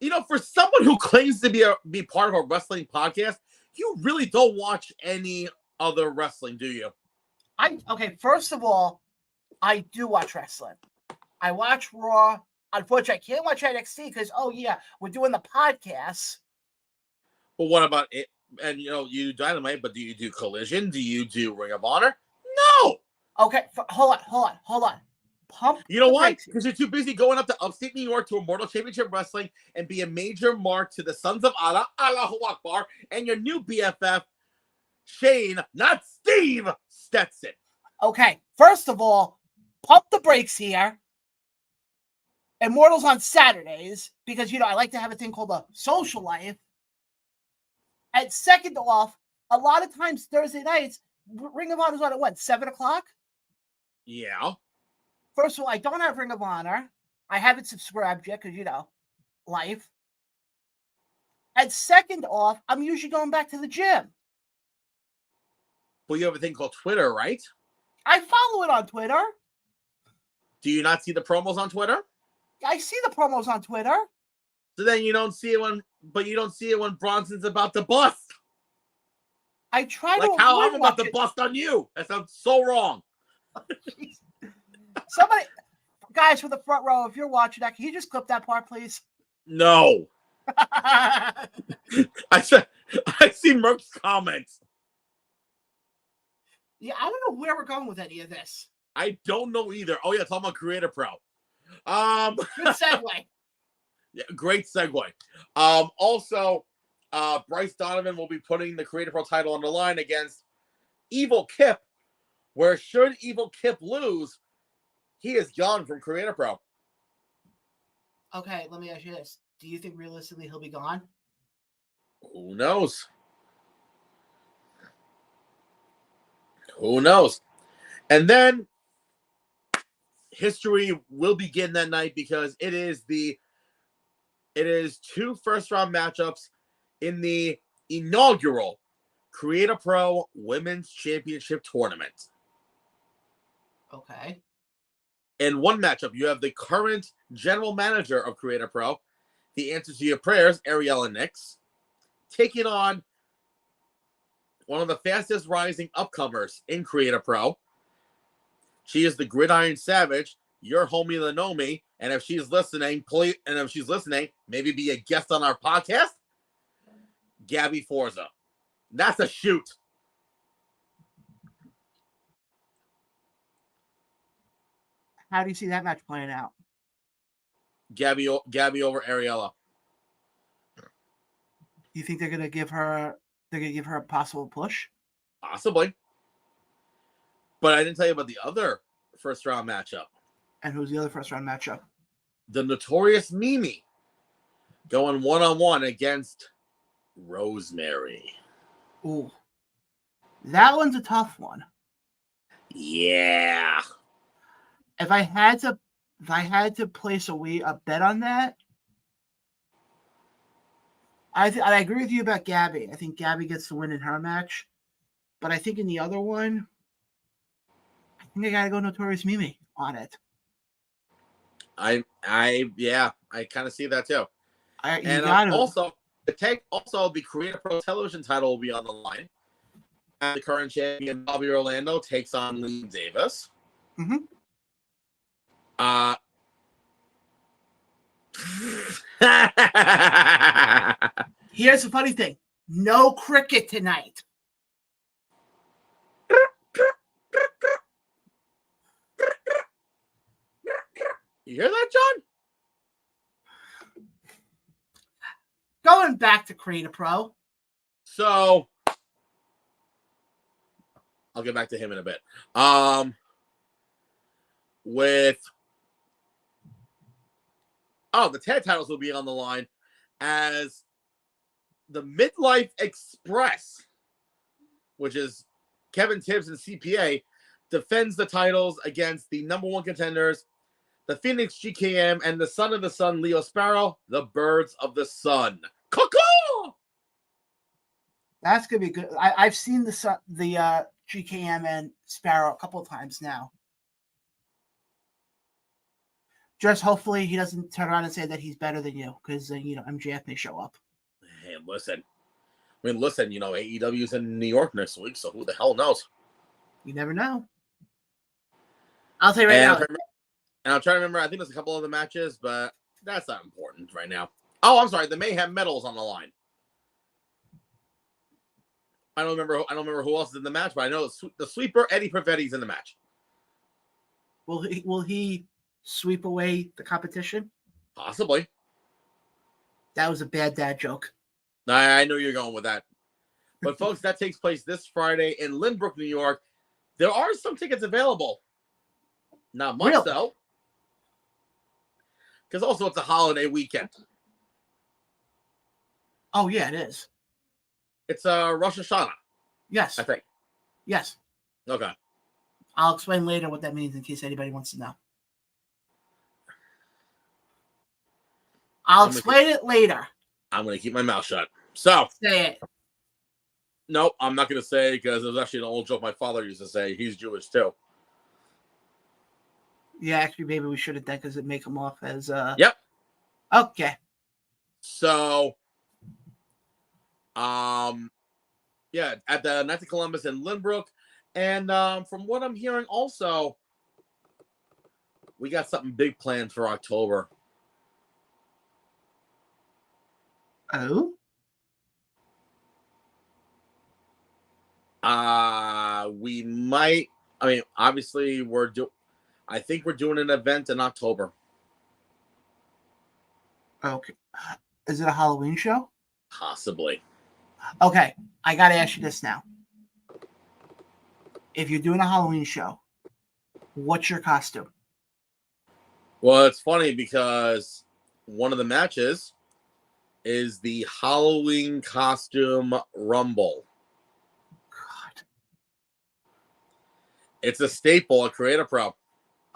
You know, for someone who claims to be part of a wrestling podcast, you really don't watch any other wrestling, do you? Okay, first of all, I do watch wrestling. I watch Raw. Unfortunately, I can't watch NXT because, we're doing the podcast. But what about it? And, you do Dynamite, but do you do Collision? Do you do Ring of Honor? No! Okay, hold on. Pump. You know why? Because you're too busy going up to upstate New York to Immortal Championship Wrestling and be a major mark to the Sons of Allah, Allahu Akbar, and your new BFF, Shane, not Steve Stetson. Okay, first of all, pump the brakes here. Immortal's on Saturdays because, I like to have a thing called a social life. And second off, a lot of times Thursday nights, Ring of Honor's on at what, 7 o'clock? Yeah. First of all, I don't have Ring of Honor. I haven't subscribed yet because, life. And second off, I'm usually going back to the gym. Well, you have a thing called Twitter, right? I follow it on Twitter. Do you not see the promos on Twitter? I see the promos on Twitter. So then you don't see it when Bronson's about to bust. I try like to how I'm about watch to bust on you. That sounds so wrong. Somebody, guys from the front row, if you're watching that, can you just clip that part, please? No. I see Merck's comments. Yeah, I don't know where we're going with any of this. I don't know either. Oh yeah, talking about Creator Pro. Good segue. Yeah, great segue. Also, Bryce Donovan will be putting the Creator Pro title on the line against Evil Kip, where should Evil Kip lose, he is gone from Creator Pro. Okay, let me ask you this. Do you think realistically he'll be gone? Who knows? Who knows? And then history will begin that night because it is two first-round matchups in the inaugural Creator Pro Women's Championship Tournament. Okay. In one matchup, you have the current general manager of Creator Pro, the answer to your prayers, Ariella Nix, taking on one of the fastest rising upcomers in Creator Pro. She is the Gridiron Savage, your homie Lenomi, and if she's listening, maybe be a guest on our podcast, Gabby Forza. That's a shoot. How do you see that match playing out? Gabby over Ariella. You think they're gonna give her a possible push? Possibly. But I didn't tell you about the other first round matchup. And who's the other first round matchup? The Notorious Mimi going one-on-one against Rosemary. Ooh. That one's a tough one. Yeah. If I had to place a bet on that, I agree with you about Gabby. I think Gabby gets the win in her match. But I think in the other one, I think I gotta go Notorious Mimi on it. I kind of see that too. Also the Creator Pro Television title will be on the line. And the current champion Bobby Orlando takes on Lee Davis. Mm-hmm. Here's the funny thing. No cricket tonight. You hear that, John? Going back to Creator Pro. So, I'll get back to him in a bit. The tag titles will be on the line as the Midlife Express, which is Kevin Tibbs and CPA, defends the titles against the number one contenders, the Phoenix GKM, and the Son of the Sun, Leo Sparrow, the Birds of the Sun. Cuckoo! That's gonna be good. I've seen the GKM and Sparrow a couple of times now. Just hopefully he doesn't turn around and say that he's better than you, because MJF may show up. Hey, listen, AEW's in New York next week, so who the hell knows? You never know. I'll tell you right now. And I'm trying to remember, I think there's a couple other matches, but that's not important right now. Oh, I'm sorry, the Mayhem Medal's on the line. I don't remember who else is in the match, but I know the sweeper Eddie Perfetti's in the match. Will he sweep away the competition? Possibly. That was a bad dad joke. I know you're going with that. But folks, that takes place this Friday in Lynbrook, New York. There are some tickets available. Not much, though. Because also it's a holiday weekend. Oh, yeah, it is. It's Rosh Hashanah. Yes. I think. Yes. Okay. I'll explain later what that means in case anybody wants to know. I'll explain it later. I'm going to keep my mouth shut. So. Say it. Nope, I'm not going to say because it was actually an old joke my father used to say. He's Jewish too. Yeah, actually, maybe we should have done because it make him off as. Yep. Okay. So, at the Knights of Columbus in Lynbrook, and from what I'm hearing, also, we got something big planned for October. Oh. We might. I mean, obviously, I think we're doing an event in October. Okay. Is it a Halloween show? Possibly. Okay, I gotta ask you this now. If you're doing a Halloween show, what's your costume? Well, it's funny because one of the matches is the Halloween costume Rumble. God. It's a staple at Creative Pro.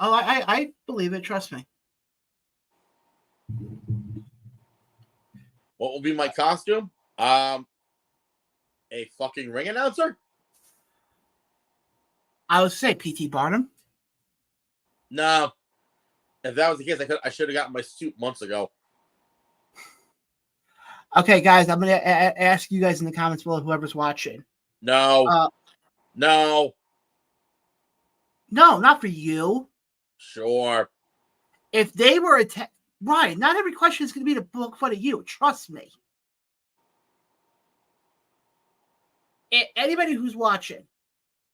Oh, I believe it. Trust me. What will be my costume? A fucking ring announcer? I would say P.T. Barnum. No. If that was the case, I should have gotten my suit months ago. Okay, guys, I'm going to ask you guys in the comments below, whoever's watching. No. No. No, not for you. Sure. If they were Ryan, not every question is going to be to poke fun at you. Trust me. Anybody who's watching,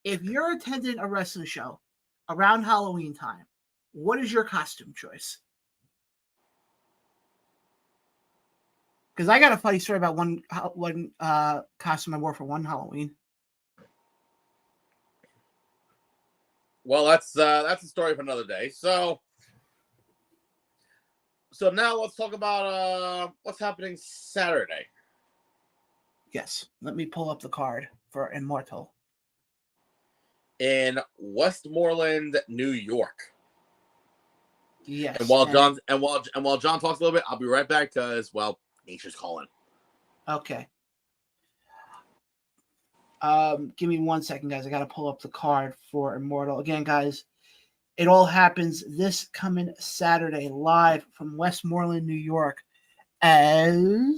if you're attending a wrestling show around Halloween time, what is your costume choice? Because I got a funny story about one costume I wore for one Halloween. Well, that's a story for another day. So now let's talk about what's happening Saturday. Yes, let me pull up the card for Immortal in Westmoreland, New York. Yes. And while John talks a little bit, I'll be right back because nature's calling. Okay. Give me 1 second, guys. I got to pull up the card for Immortal. Again, guys, it all happens this coming Saturday live from Westmoreland, New York. All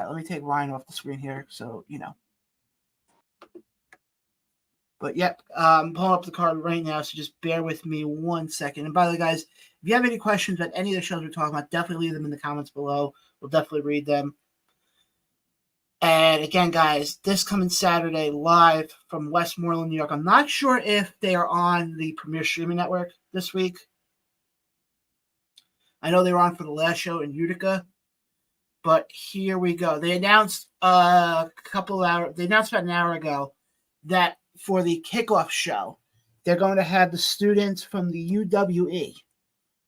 right, let me take Ryan off the screen here so you know. But yep, I'm pulling up the card right now, so just bear with me 1 second. And by the way, guys, if you have any questions about any of the shows we're talking about, definitely leave them in the comments below. We'll definitely read them. And again, guys, this coming Saturday live from Westmoreland, New York. I'm not sure if they are on the Premier Streaming Network this week. I know they were on for the last show in Utica. But here we go. They announced about an hour ago that for the kickoff show, they're going to have the students from the UWE,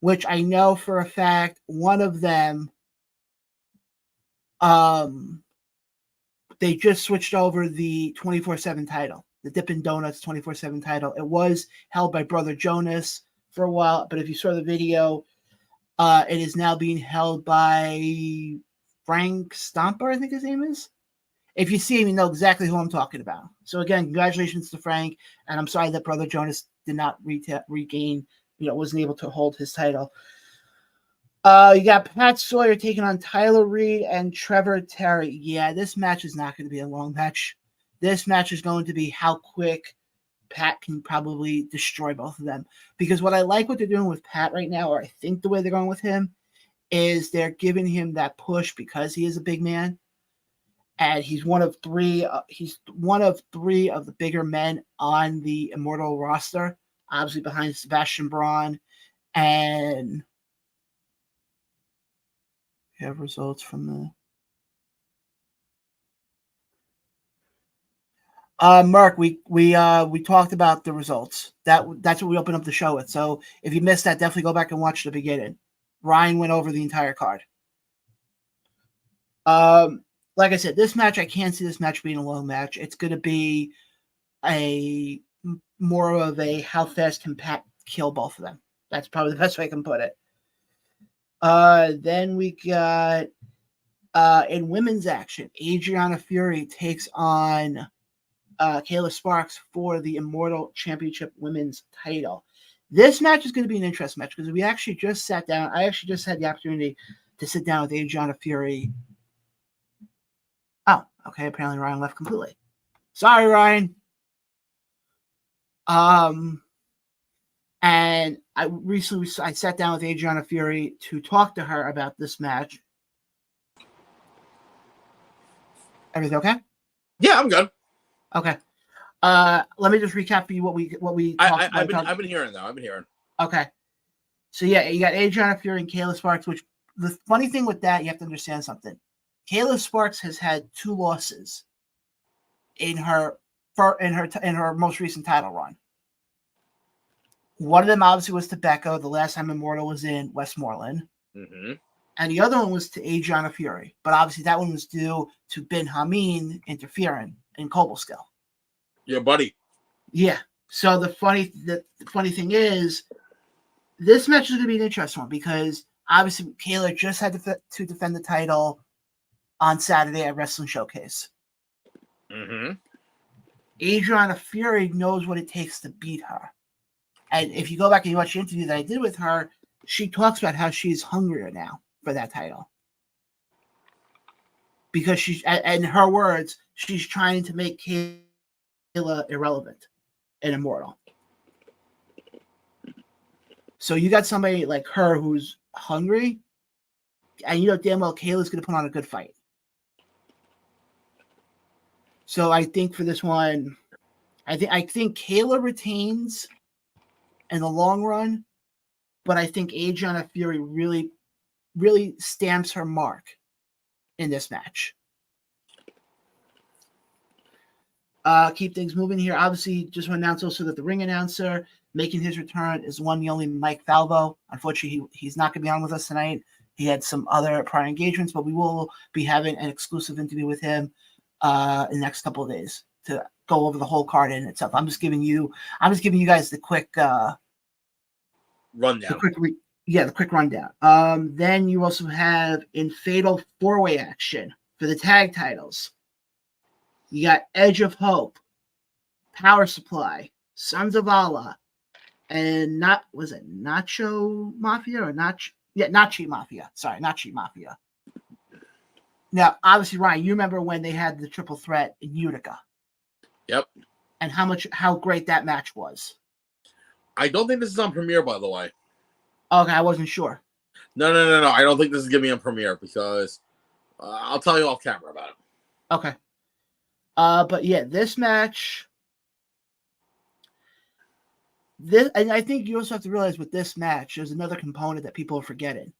which I know for a fact one of them, they just switched over the 24/7 title, the Dippin' Donuts 24/7 title. It was held by Brother Jonas for a while, but if you saw the video, it is now being held by Frank Stomper, I think his name is. If you see him, you know exactly who I'm talking about. So again, congratulations to Frank, and I'm sorry that Brother Jonas did not regain, wasn't able to hold his title. You got Pat Sawyer taking on Tyler Reed and Trevor Terry. Yeah, this match is not going to be a long match. This match is going to be how quick Pat can probably destroy both of them. Because what I like what they're doing with Pat right now, or I think the way they're going with him, is they're giving him that push because he is a big man. And he's one of three. He's one of three of the bigger men on the Immortal roster, obviously behind Sebastian Braun. And we have results from the Mark. We talked about the results. That's what we opened up the show with. So if you missed that, definitely go back and watch the beginning. Ryan went over the entire card. Like I said, this match, I can't see this match being a long match. It's going to be a more of a how fast can Pat kill both of them. That's probably the best way I can put it. Then we got in women's action, Adriana Fury takes on Kayla Sparks for the Immortal Championship Women's title. This match is going to be an interesting match because we actually just sat down. I actually just had the opportunity to sit down with Adriana Fury. Oh, okay. Apparently Ryan left completely. Sorry, Ryan. And I sat down with Adriana Fury to talk to her about this match. Everything okay? Yeah, I'm good. Okay. Let me just recap for you what we talked about. I've been hearing though. I've been hearing. Okay. So yeah, you got Adriana Fury and Kayla Sparks, which the funny thing with that, you have to understand something. Kayla Sparks has had 2 losses in her most recent title run. One of them obviously was to Becca the last time Immortal was in Westmoreland. Mm-hmm. And the other one was to Adriana Fury. But obviously that one was due to Bin Hameen interfering in Cobleskill. Yeah, buddy. Yeah. So the funny thing is, this match is going to be an interesting one because obviously Kayla just had to defend the title on Saturday at Wrestling Showcase. Mm-hmm. Adriana Fury knows what it takes to beat her. And if you go back and you watch the interview that I did with her, she talks about how she's hungrier now for that title. Because she's, in her words, she's trying to make Kayla irrelevant and immortal. So you got somebody like her who's hungry, and you know damn well Kayla's going to put on a good fight. So I think for this one, I think Kayla retains in the long run, but I think Adriana Fury really, really stamps her mark in this match. Keep things moving here. Obviously, just want to announce also that the ring announcer making his return is one and only Mike Falvo. Unfortunately, he's not going to be on with us tonight. He had some other prior engagements, but we will be having an exclusive interview with him in the next couple of days to go over the whole card in itself. I'm just giving you guys the quick rundown. The quick rundown. Then you also have in Fatal 4-Way action for the tag titles. You got Edge of Hope, Power Supply, Sons of Allah, and Nacho Mafia or Nachi Mafia. Sorry, Nachi Mafia. Now, obviously, Ryan, you remember when they had the triple threat in Utica? Yep. And how great that match was. I don't think this is on Premiere, by the way. Okay, I wasn't sure. No. I don't think this is going to be on Premiere because I'll tell you off camera about it. Okay. But yeah, this match. And I think you also have to realize with this match, there's another component that people are forgetting.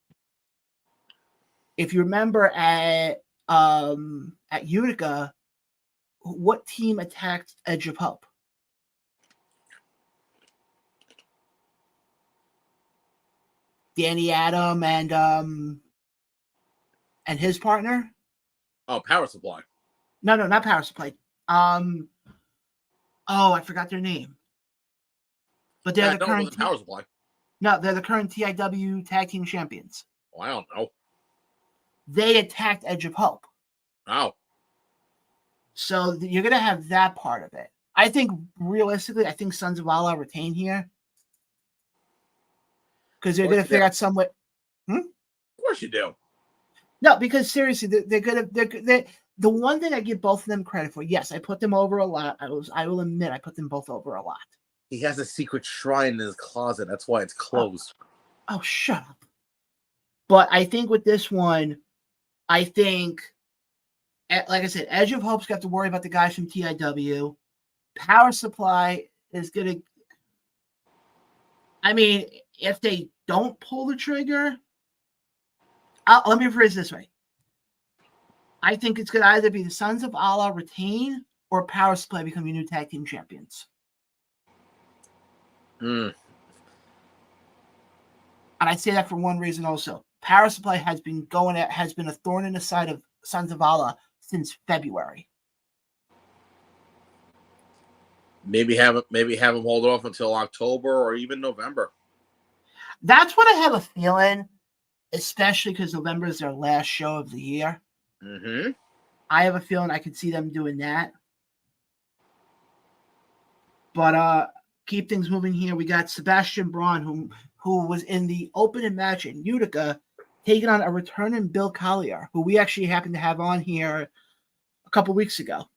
if you remember at Utica, what team attacked Edge of Hope? Danny Adam and his partner. Oh, Power Supply. No, not Power Supply. I forgot their name. But they're the current Power Supply. No, they're the current TIW Tag Team Champions. Oh, I don't know. They attacked Edge of Hope. Wow. So you're going to have that part of it. I think, realistically, Sons of Allah retain here. Because they're going to figure out some way. Of course you do. No, because seriously, they're going to. The one thing I give both of them credit for, yes, I put them over a lot. I will admit I put them both over a lot. He has a secret shrine in his closet. That's why it's closed. Oh, shut up. But I think with this one, like I said, Edge of Hope's got to worry about the guys from TIW. Power Supply is going to. I mean, if they don't pull the trigger, let me phrase it this way. I think it's going to either be the Sons of Allah retain or Power Supply become your new tag team champions. And I say that for one reason also. Power Supply has been a thorn in the side of Sons of Allah since February. Maybe have him hold off until October or even November. That's what I have a feeling, especially because November is their last show of the year. Mm-hmm. I have a feeling I could see them doing that. But keep things moving here. We got Sebastian Braun, who was in the opening match in Utica, taking on a returning Bill Collier, who we actually happened to have on here a couple weeks ago.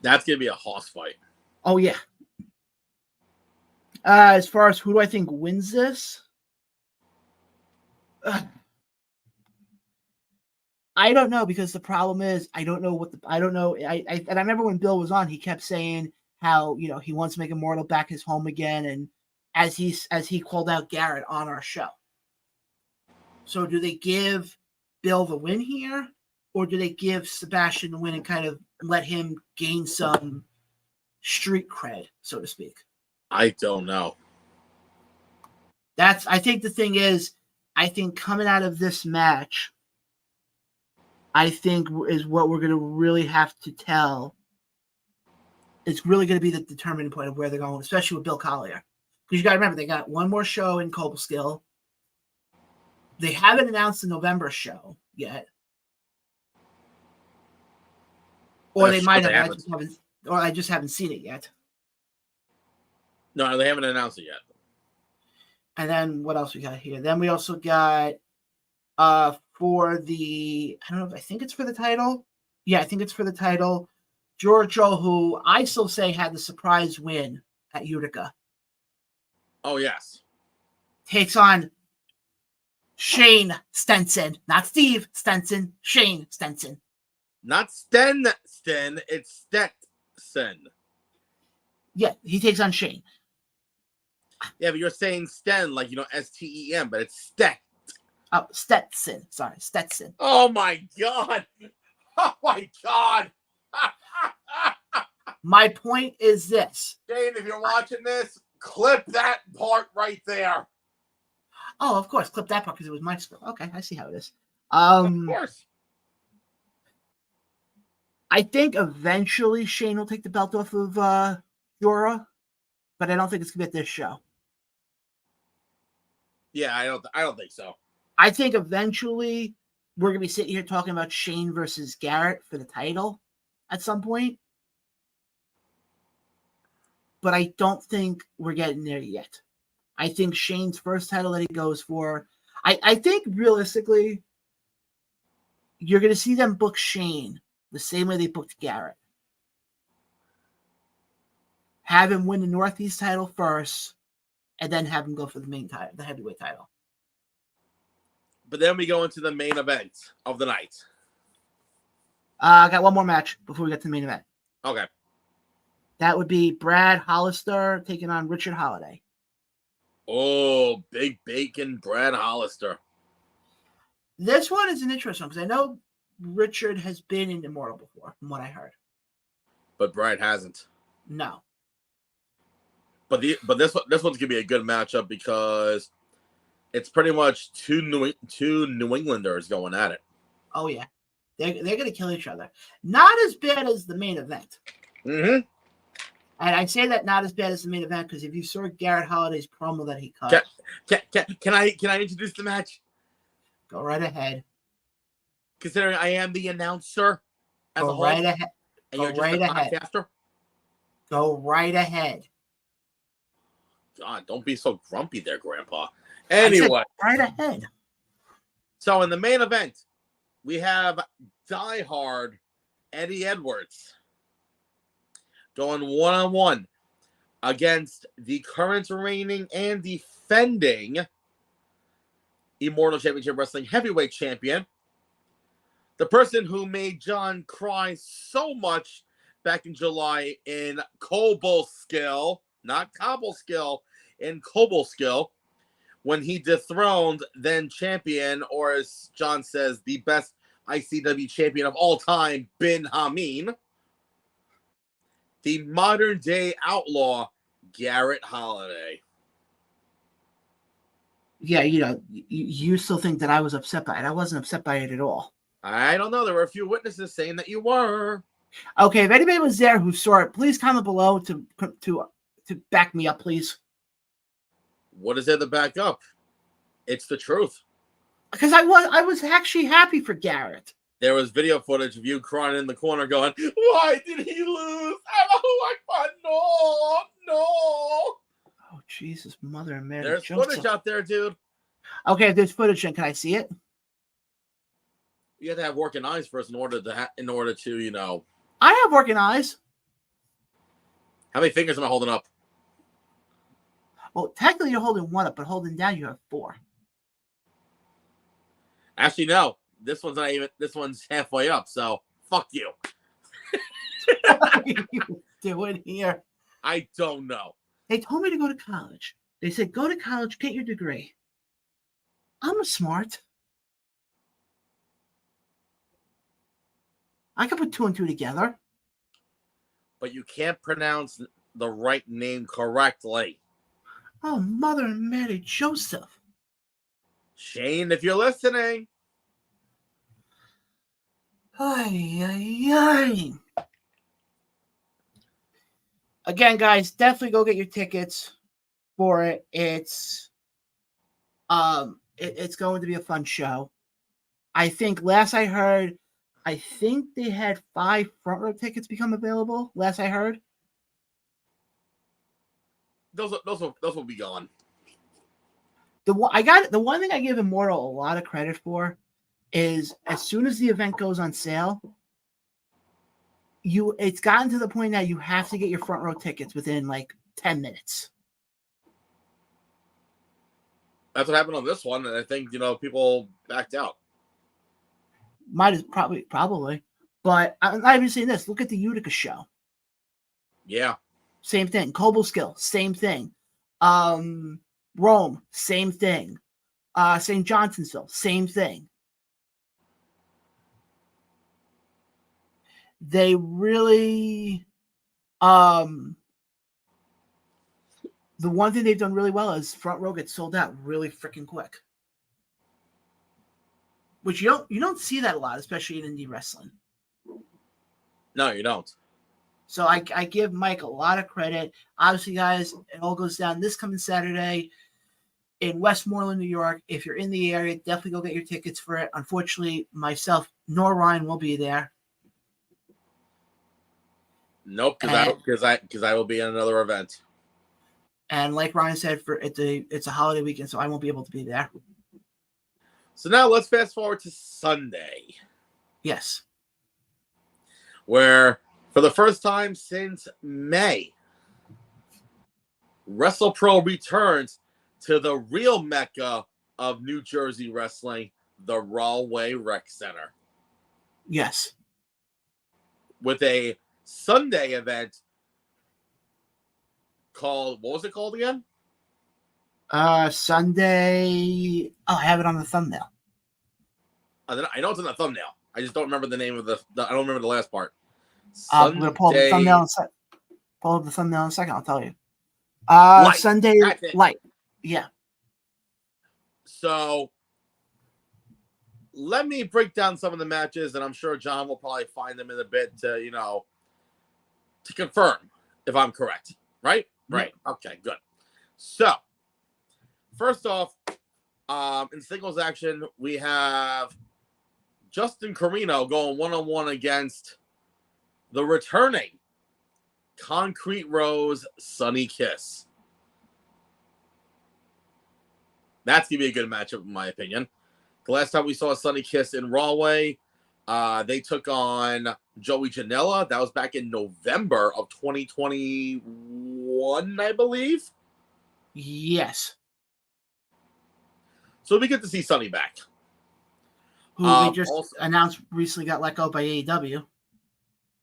That's going to be a hoss fight. Oh, yeah. As far as who do I think wins this? I don't know, because the problem is I don't know. I remember when Bill was on, he kept saying how, he wants to make Immortal back his home again, and as he called out Garrett on our show. So do they give Bill the win here, or do they give Sebastian the win and kind of let him gain some street cred, so to speak? I don't know. I think the thing is, coming out of this match, I think is what we're going to really have to tell. It's really going to be the determining point of where they're going, especially with Bill Collier. Because you got to remember, they got one more show in Cobleskill. They haven't announced the November show yet. Or they might have. I just haven't seen it yet. No, they haven't announced it yet. And then what else we got here? Then we also got for the, I don't know, I think it's for the title. Yeah, I think it's for the title. Giorgio, who I still say had the surprise win at Utica. Oh, yes. Takes on Shane Stenson. Not Steve Stenson. Shane Stenson. Not Sten, it's Stetson. Yeah, he takes on Shane. Yeah, but you're saying Sten like, Stem, but it's Stet. Oh, Stetson. Sorry, Stetson. Oh, my God. Oh, my God. My point is this. Shane, if you're watching this, clip that part right there. Oh, of course. Clip that part because it was my skill. Okay, I see how it is. Of course. I think eventually Shane will take the belt off of Jora, but I don't think it's going to be at this show. Yeah, I don't think so. I think eventually we're going to be sitting here talking about Shane versus Garrett for the title at some point. But I don't think we're getting there yet. I think Shane's first title that he goes for, I think realistically, you're going to see them book Shane the same way they booked Garrett. Have him win the Northeast title first, and then have him go for the main title, the heavyweight title. But then we go into the main event of the night. I got one more match before we get to the main event. Okay. That would be Brad Hollister taking on Richard Holiday. Oh, big bacon Brad Hollister. This one is an interesting one because I know Richard has been in Immortal before, from what I heard. But Brian hasn't. No. But this one's gonna be a good matchup because it's pretty much two New Englanders going at it. Oh yeah, they're gonna kill each other. Not as bad as the main event. Mm-hmm. And I say that not as bad as the main event because if you saw Garrett Holiday's promo that he cut, can I introduce the match? Go right ahead. Considering I am the announcer, Go right ahead. And you're just a podcaster. Go right ahead. God, don't be so grumpy there, Grandpa. Anyway, right ahead. So in the main event, we have diehard Eddie Edwards going one-on-one against the current reigning and defending Immortal Championship Wrestling Heavyweight Champion, the person who made John cry so much back in July in Cobleskill, not Cobleskill, in Cobleskill, when he dethroned then champion, or as John says, the best ICW champion of all time, Bin Hameen, the modern day outlaw, Garrett Holiday. Yeah, you still think that I was upset by it. I wasn't upset by it at all. I don't know. There were a few witnesses saying that you were. Okay, if anybody was there who saw it, please comment below to back me up, please. What is there to back up? It's the truth. Because I was actually happy for Garrett. There was video footage of you crying in the corner going, why did he lose? No. Oh, Jesus, Mother and Mary. There's footage out there, dude. Okay, if there's footage, then can I see it? You have to have working eyes first in order to, I have working eyes. How many fingers am I holding up? Well, technically you're holding one up, but holding down you have 4. Actually, no. This one's not even. This one's halfway up. So fuck you. What are you doing here? I don't know. They told me to go to college. They said go to college, get your degree. I'm smart. I can put 2 and 2 together. But you can't pronounce the right name correctly. Oh, Mother and Mary Joseph. Shane, if you're listening. Ay, ay, ay. Again, guys, definitely go get your tickets for it. It's going to be a fun show. I think last I heard, I think they had 5 front row tickets become available. Last I heard. Those will be gone. The one thing I give Immortal a lot of credit for is as soon as the event goes on sale, it's gotten to the point now you have to get your front row tickets within like 10 minutes. That's what happened on this one, and I think people backed out. Might as probably, but I'm not even saying this. Look at the Utica show. Yeah. Same thing. Cobleskill, same thing. Rome, same thing. St. Johnsonville, same thing. They really, the one thing they've done really well is front row gets sold out really freaking quick. Which you don't see that a lot, especially in indie wrestling. No, you don't. So I give Mike a lot of credit. Obviously, guys, it all goes down this coming Saturday in Westmoreland, New York. If you're in the area, definitely go get your tickets for it. Unfortunately, myself nor Ryan will be there. Nope, because I will be in another event. And like Ryan said, it's a holiday weekend, so I won't be able to be there. So now let's fast forward to Sunday. Yes. Where, for the first time since May, Wrestle Pro returns to the real mecca of New Jersey wrestling, the Rahway Rec Center. Yes. With a Sunday event called, what was it called again? Sunday. Oh, I have it on the thumbnail. I know it's in the thumbnail. I just don't remember the name of the I don't remember the last part. I'm gonna pull up the thumbnail. Pull up the thumbnail in a second. I'll tell you. Light. Sunday Light. Yeah. So let me break down some of the matches, and I'm sure John will probably find them in a bit to confirm if I'm correct. Right? Right. Okay, good. So first off, in singles action, we have Justin Carino going one-on-one against the returning Concrete Rose Sunny Kiss. That's going to be a good matchup, in my opinion. The last time we saw Sunny Kiss in Rawway, they took on Joey Janela. That was back in November of 2021, I believe. Yes. So we get to see Sunny back. Who we just announced recently got let go by AEW.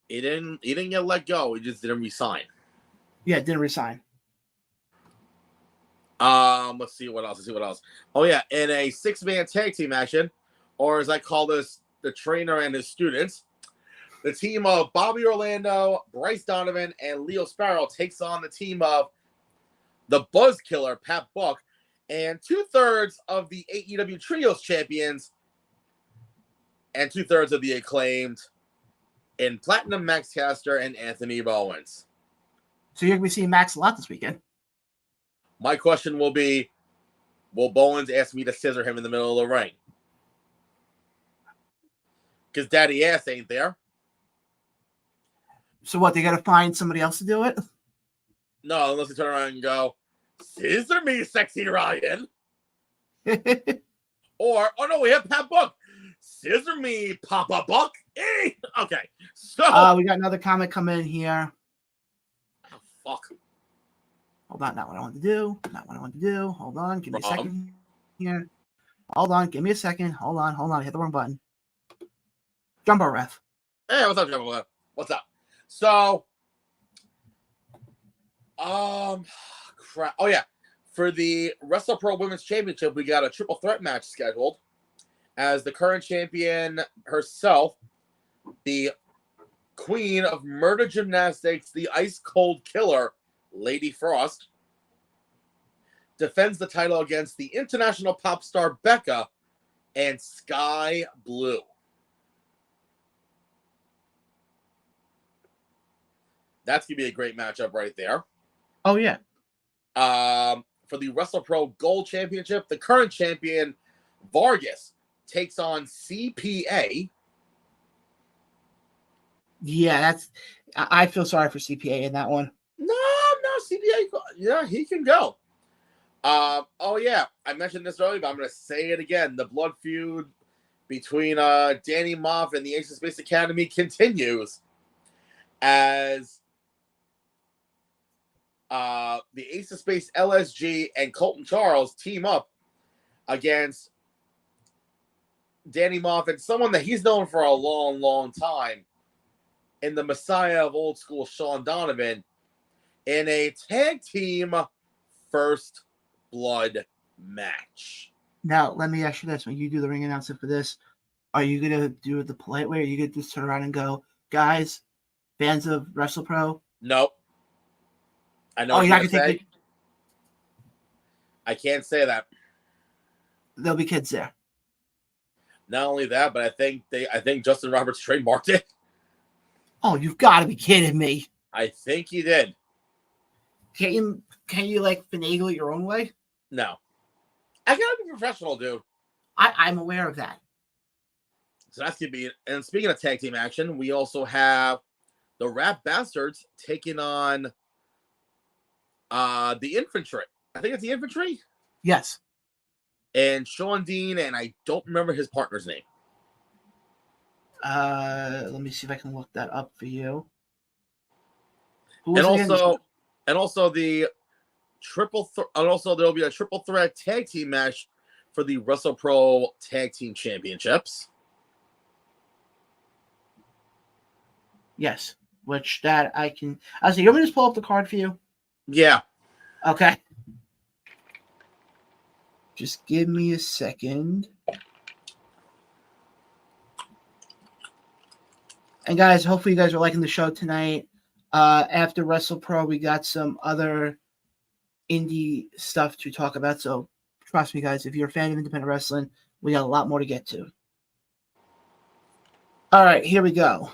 He didn't get let go. He just didn't resign. Yeah, didn't resign. Let's see what else. Oh yeah, in a 6-man tag team action, or as I call this, the trainer and his students, the team of Bobby Orlando, Bryce Donovan, and Leo Sparrow takes on the team of the Buzz Killer, Pat Buck, and 2/3 of the AEW Trios champions, and 2/3 of the Acclaimed in Platinum Max Caster and Anthony Bowens. So you're going to be seeing Max a lot this weekend. My question will be, will Bowens ask me to scissor him in the middle of the ring? Because Daddy Ass ain't there. So what, they got to find somebody else to do it? No, unless they turn around and go, scissor me, sexy Ryan. Or, oh no, we have Pat Buck. Scissor me, Papa Buck. Okay, so. We got another comment coming in here. Oh, fuck. Hold on, not what I want to do. Hold on, give me a second here. Hold on, give me a second. Hold on. I hit the wrong button. Jumbo Ref. Hey, what's up, Jumbo Ref? What's up? So, crap. Oh yeah, for the Wrestle Pro Women's Championship, we got a triple threat match scheduled. As the current champion herself, the Queen of Murder Gymnastics, the Ice Cold Killer, Lady Frost, defends the title against the international pop star Becca and Sky Blue. That's going to be a great matchup right there. Oh, yeah. For the Wrestle Pro Gold Championship, the current champion, Vargas, takes on CPA. Yeah, I feel sorry for CPA in that one. No, CPA. Yeah, he can go. Oh yeah, I mentioned this earlier, but I'm going to say it again. The blood feud between Danny Moff and the Ace of Space Academy continues as the Ace of Space LSG and Colton Charles team up against Danny Moff and someone that he's known for a long, long time in the Messiah of Old School, Sean Donovan, in a tag team first blood match. Now, let me ask you this. When you do the ring announcement for this, are you going to do it the polite way, or are you going to just turn around and go, guys, fans of Wrestle Pro? Nope. I know what you're going to say. I can't say that. There'll be kids there. Not only that, but I think Justin Roberts trademarked it. Oh, you've got to be kidding me. I think he did. Can you like finagle it your own way? No. I gotta be professional, dude. I'm aware of that. So that's gonna be it. And speaking of tag team action, we also have the Rap Bastards taking on the Infantry. I think it's the Infantry. Yes. And Sean Dean, and I don't remember his partner's name. Let me see if I can look that up for you. And also the and also there'll be a triple threat tag team match for the Wrestle Pro Tag Team Championships. Yes, which that I can. I see. You want me to just pull up the card for you? Yeah. Okay. Just give me a second. And guys, hopefully you guys are liking the show tonight. After Wrestle Pro, we got some other indie stuff to talk about. So trust me, guys, if you're a fan of independent wrestling, we got a lot more to get to. All right, here we go.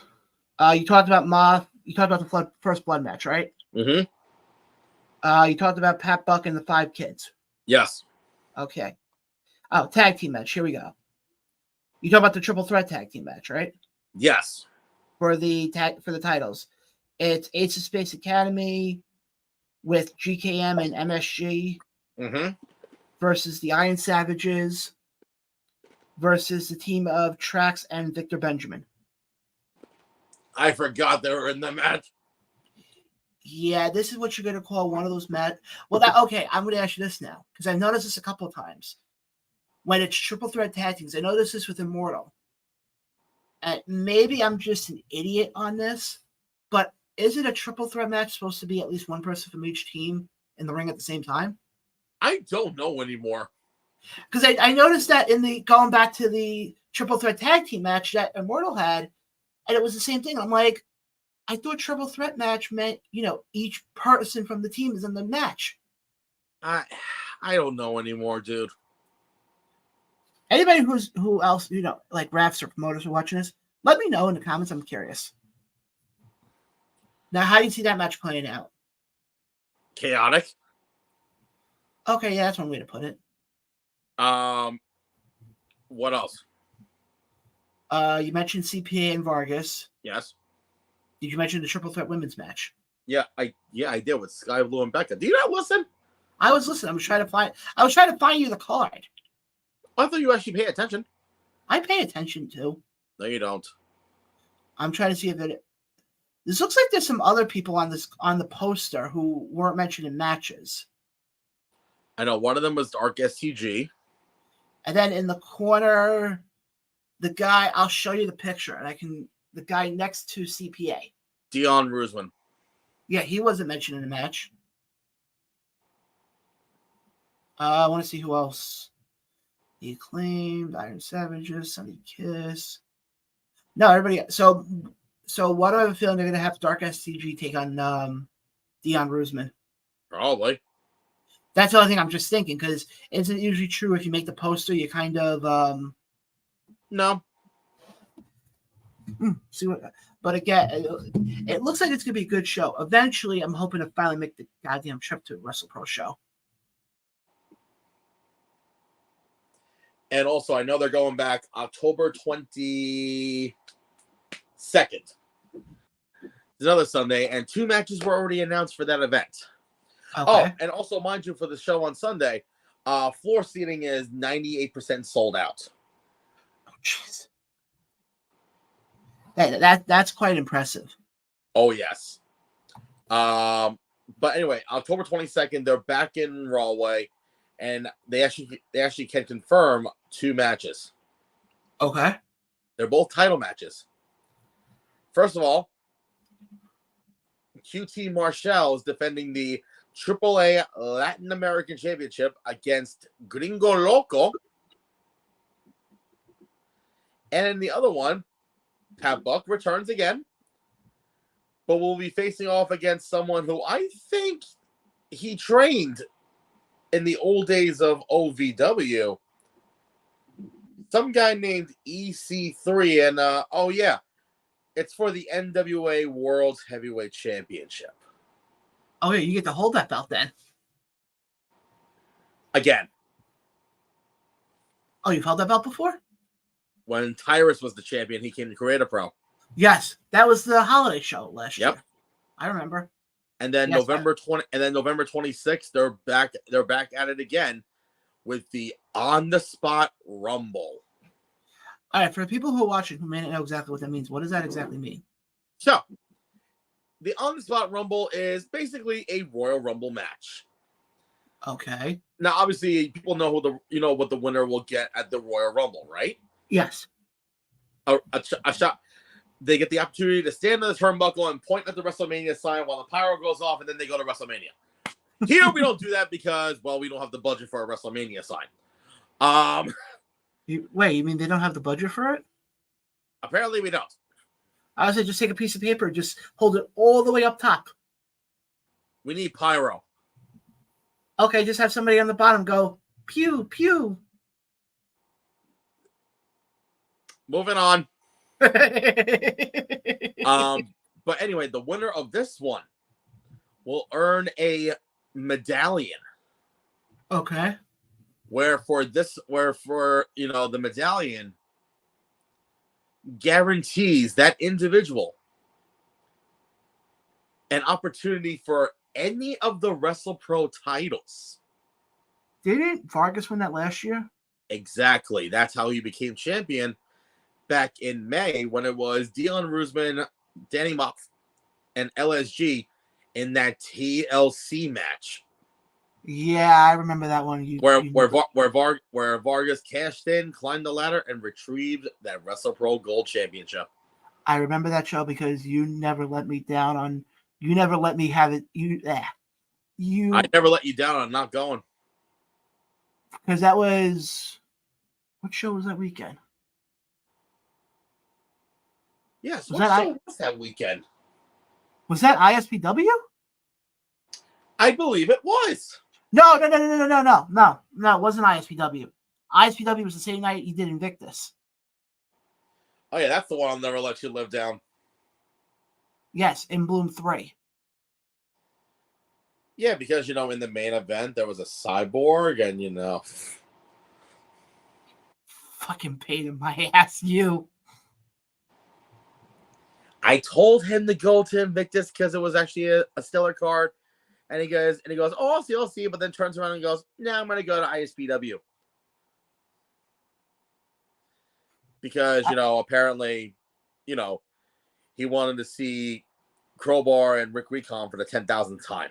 You talked about Moth. You talked about the first blood match, right? Mm-hmm. You talked about Pat Buck and the 5 kids. Yes. Okay. Oh, tag team match. Here we go. You talk about the triple threat tag team match, right? Yes. For the titles, it's Ace of Space Academy with GKM and MSG versus the Iron Savages versus the team of Trax and Victor Benjamin. I forgot they were in the match. Yeah, this is what you're going to call one of those match. Well, okay, I'm going to ask you this now because I've noticed this a couple of times. When it's triple threat tag teams, I noticed this with Immortal. And maybe I'm just an idiot on this, but isn't a triple threat match supposed to be at least one person from each team in the ring at the same time? I don't know anymore. Because I noticed that going back to the triple threat tag team match that Immortal had, and it was the same thing. I'm like, I thought triple threat match meant, each person from the team is in the match. I don't know anymore, dude. Anybody who else, like refs or promoters who are watching this, let me know in the comments. I'm curious. Now, how do you see that match playing out? Chaotic. Okay, yeah, that's one way to put it. What else? You mentioned CPA and Vargas. Yes. Did you mention the triple threat women's match? Yeah, I did with Sky Blue and Becca. Do you not listen? I was listening. I was trying to find you the card. I thought you actually pay attention. I pay attention too. No, you don't. I'm trying to see if this looks like there's some other people on the poster who weren't mentioned in matches. I know one of them was Dark STG. And then in the corner, the guy, I'll show you the picture, and the guy next to CPA. Dion Rusman. Yeah, he wasn't mentioned in the match. I want to see who else. The Acclaimed, Iron Savages, Sunny Kiss. No, everybody. So what do I have a feeling they're going to have Dark STG take on Dion Rusman? Probably. That's the only thing I'm just thinking, because isn't it usually true if you make the poster, you kind of No. See what? But again, it looks like it's going to be a good show. Eventually, I'm hoping to finally make the goddamn trip to a Wrestle Pro show. And also, I know they're going back October 22nd. It's another Sunday, and 2 matches were already announced for that event. Okay. Oh, and also, mind you, for the show on Sunday, floor seating is 98% sold out. Oh, jeez. That's quite impressive. Oh, yes. But anyway, October 22nd, they're back in Rahway, and they actually can confirm 2 matches. Okay. They're both title matches. First of all, QT Marshall is defending the AAA Latin American Championship against Gringo Loco. And in the other one, Pat Buck returns again, but will be facing off against someone who I think he trained in the old days of OVW. Some guy named EC3, and oh yeah, it's for the NWA World Heavyweight Championship. Oh yeah, you get to hold that belt then. Again. Oh, you've held that belt before? When Tyrus was the champion, he came to Creator Pro. Yes, that was the holiday show last year. I remember. And then November 26th, they're back at it again with the On the Spot Rumble. All right, for the people who are watching who may not know exactly what that means, what does that exactly mean? So, the On the Spot Rumble is basically a Royal Rumble match. Okay. Now, obviously, people know what the winner will get at the Royal Rumble, right? Yes. A shot. They get the opportunity to stand on the turnbuckle and point at the WrestleMania sign while the pyro goes off, and then they go to WrestleMania. Here, we don't do that because, well, we don't have the budget for a WrestleMania sign. You mean they don't have the budget for it? Apparently, we don't. I would say just take a piece of paper, just hold it all the way up top. We need pyro. Okay, just have somebody on the bottom go, pew, pew. Moving on. But anyway, the winner of this one will earn a medallion. Okay. Where for the medallion guarantees that individual an opportunity for any of the Wrestle Pro titles. Didn't Vargas win that last year? Exactly. That's how he became champion back in May when it was Dylan Rusman, Danny Moff, and LSG in that TLC match. Yeah, I remember that one. Where Vargas cashed in, climbed the ladder, and retrieved that Wrestle Pro Gold Championship. I remember that show because you never let me down on. You never let me have it. I never let you down on not going. Because that was, what show was that weekend? Yes, what show was that weekend? Was that ISPW? I believe it was. No, it wasn't ISPW. ISPW was the same night you did Invictus. Oh yeah, that's the one I'll never let you live down. Yes, in Bloom 3. Yeah, because, in the main event, there was a cyborg and, Fucking pain in my ass, you. I told him to go to Invictus because it was actually a stellar card. And he goes, oh, I'll see, but then turns around and goes, no, I'm going to go to ISPW. Because, apparently, he wanted to see Crowbar and Rick Recon for the 10,000th time.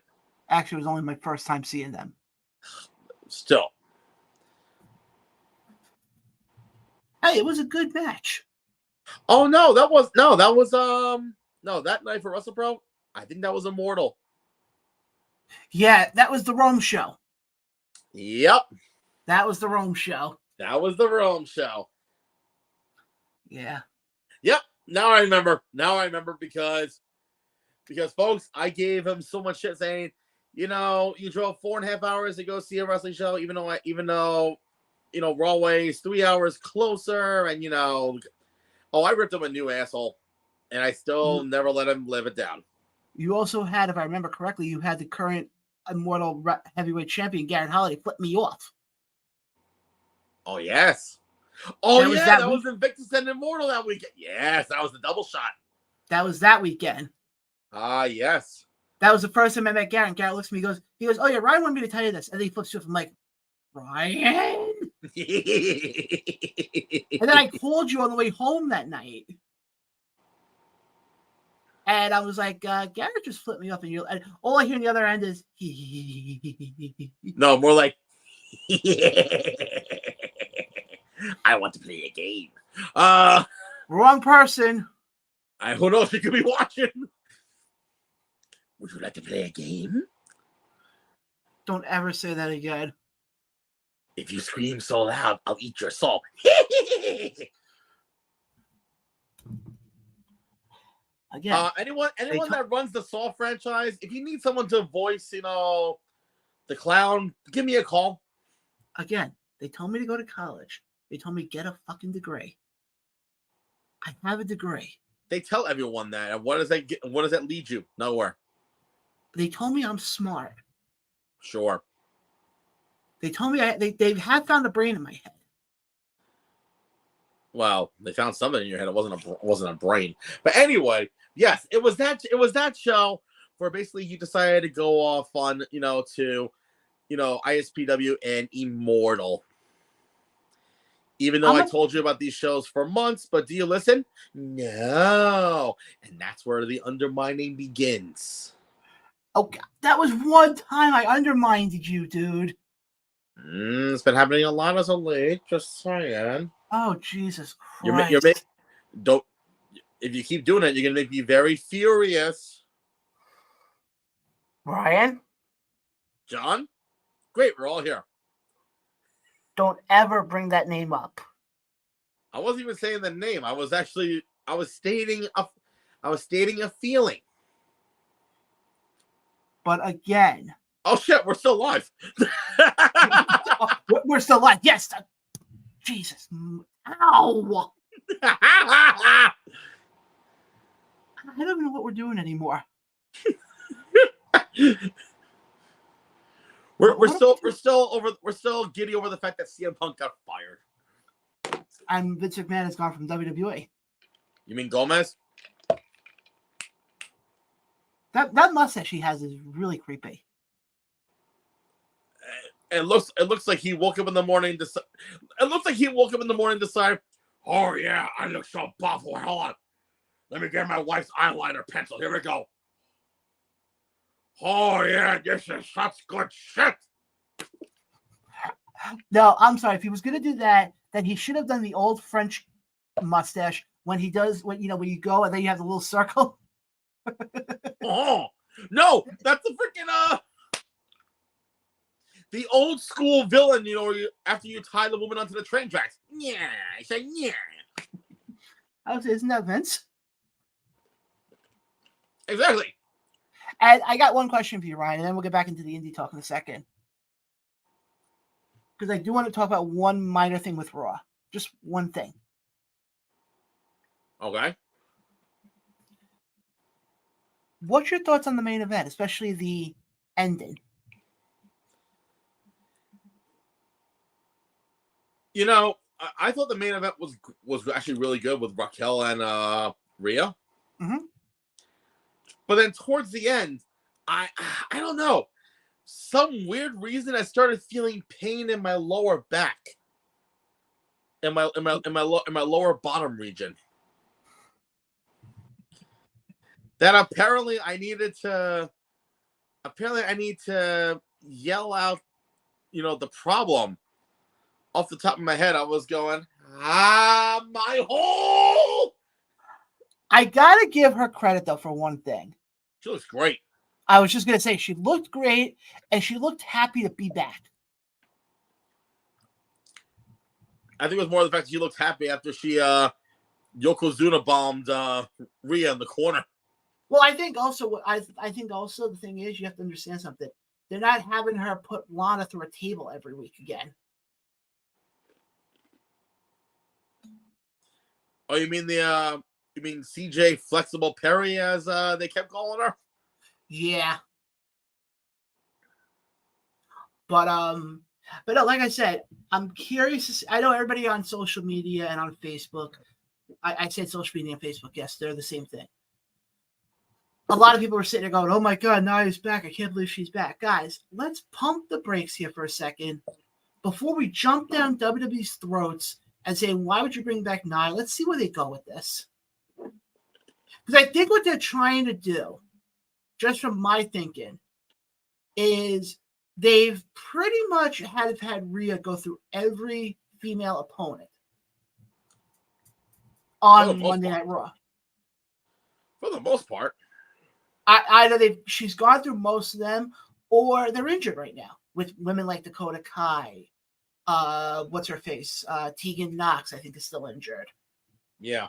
Actually, it was only my first time seeing them. Still. Hey, it was a good match. Oh, that night for Wrestle Pro, I think that was Immortal. Yeah, that was the Rome show. Yep. That was the Rome show. Yeah. Yep. Now I remember because folks, I gave him so much shit saying, you drove 4.5 hours to go see a wrestling show, even though Rawway is 3 hours closer, and I ripped him a new asshole, and I still never let him live it down. You also had, if I remember correctly, you had the current Immortal heavyweight champion, Garrett Holiday, flip me off. Oh, yes. Oh, that was Invictus and Immortal that weekend. Yes, that was the double shot. That was that weekend. Ah, yes. That was the first time I met Garrett. And Garrett looks at me, he goes, oh, yeah, Ryan wanted me to tell you this. And then he flips to it. I'm like, Ryan? And then I called you on the way home that night. And I was like, Garrett just flipped me up. And all I hear on the other end is, no, more like, I want to play a game. Wrong person. Who knows? You could be watching. Would you like to play a game? Don't ever say that again. If you scream so loud, I'll eat your soul. Again, anyone that runs the Saw franchise, if you need someone to voice, the clown, give me a call. Again, they told me to go to college. They told me get a fucking degree. I have a degree. They tell everyone that. And what does that lead you? Nowhere. They told me I'm smart. Sure. They told me they have found a brain in my head. Well, they found something in your head. It wasn't a brain. But anyway, yes, it was that show where basically you decided to go off on, to, ISPW and Immortal. Even though I told you about these shows for months, but do you listen? No. And that's where the undermining begins. Okay, that was one time I undermined you, dude. It's been happening a lot as of late, just saying. Oh, Jesus Christ. If you keep doing it, you're going to make me very furious. Ryan? John? Great, we're all here. Don't ever bring that name up. I wasn't even saying the name. I was stating I was stating a feeling. But again, oh shit, we're still live. we're still live. Yes. Jesus. Ow. I don't even know what we're doing anymore. We're still giddy over the fact that CM Punk got fired. And Vince McMahon has gone from WWE. You mean Gomez? That mustache he has is really creepy. It looks like he woke up in the morning. It looks like he woke up in the morning and decided, oh yeah, I look so buffalo. Hold on, let me get my wife's eyeliner pencil. Here we go. Oh yeah, this is such good shit. No, I'm sorry. If he was going to do that, then he should have done the old French mustache when he does when you go and then you have the little circle. Oh no, that's the freaking the old school villain. After you tie the woman onto the train tracks. Yeah, I say yeah. I would say, isn't that Vince? Exactly. And I got one question for you, Ryan, and then we'll get back into the indie talk in a second. Because I do want to talk about one minor thing with Raw. Just one thing. Okay. What's your thoughts on the main event, especially the ending? I thought the main event was actually really good with Raquel and Rhea. Mm-hmm. But then towards the end, I don't know. Some weird reason I started feeling pain in my lower back. In my lower bottom region. That apparently I need to yell out, the problem. Off the top of my head, I was going, my hole! I gotta give her credit, though, for one thing. She looks great. I was just going to say, she looked great, and she looked happy to be back. I think it was more the fact that she looked happy after she Yokozuna bombed Rhea in the corner. Well, I think also the thing is, you have to understand something. They're not having her put Lana through a table every week again. Oh, you mean CJ Flexible Perry, as they kept calling her? Yeah. But no, like I said, I'm curious. I know everybody on social media and on Facebook. I said social media and Facebook. Yes, they're the same thing. A lot of people are sitting there going, "Oh my God, Nia's back! I can't believe she's back." Guys, let's pump the brakes here for a second before we jump down WWE's throats and say, "Why would you bring back Nia?" Let's see where they go with this. Because I think what they're trying to do, just from my thinking, is they've pretty much had Rhea go through every female opponent on Monday Night Raw. For the most part. Either she's gone through most of them, or they're injured right now with women like Dakota Kai. What's her face? Tegan Knox, I think, is still injured. Yeah.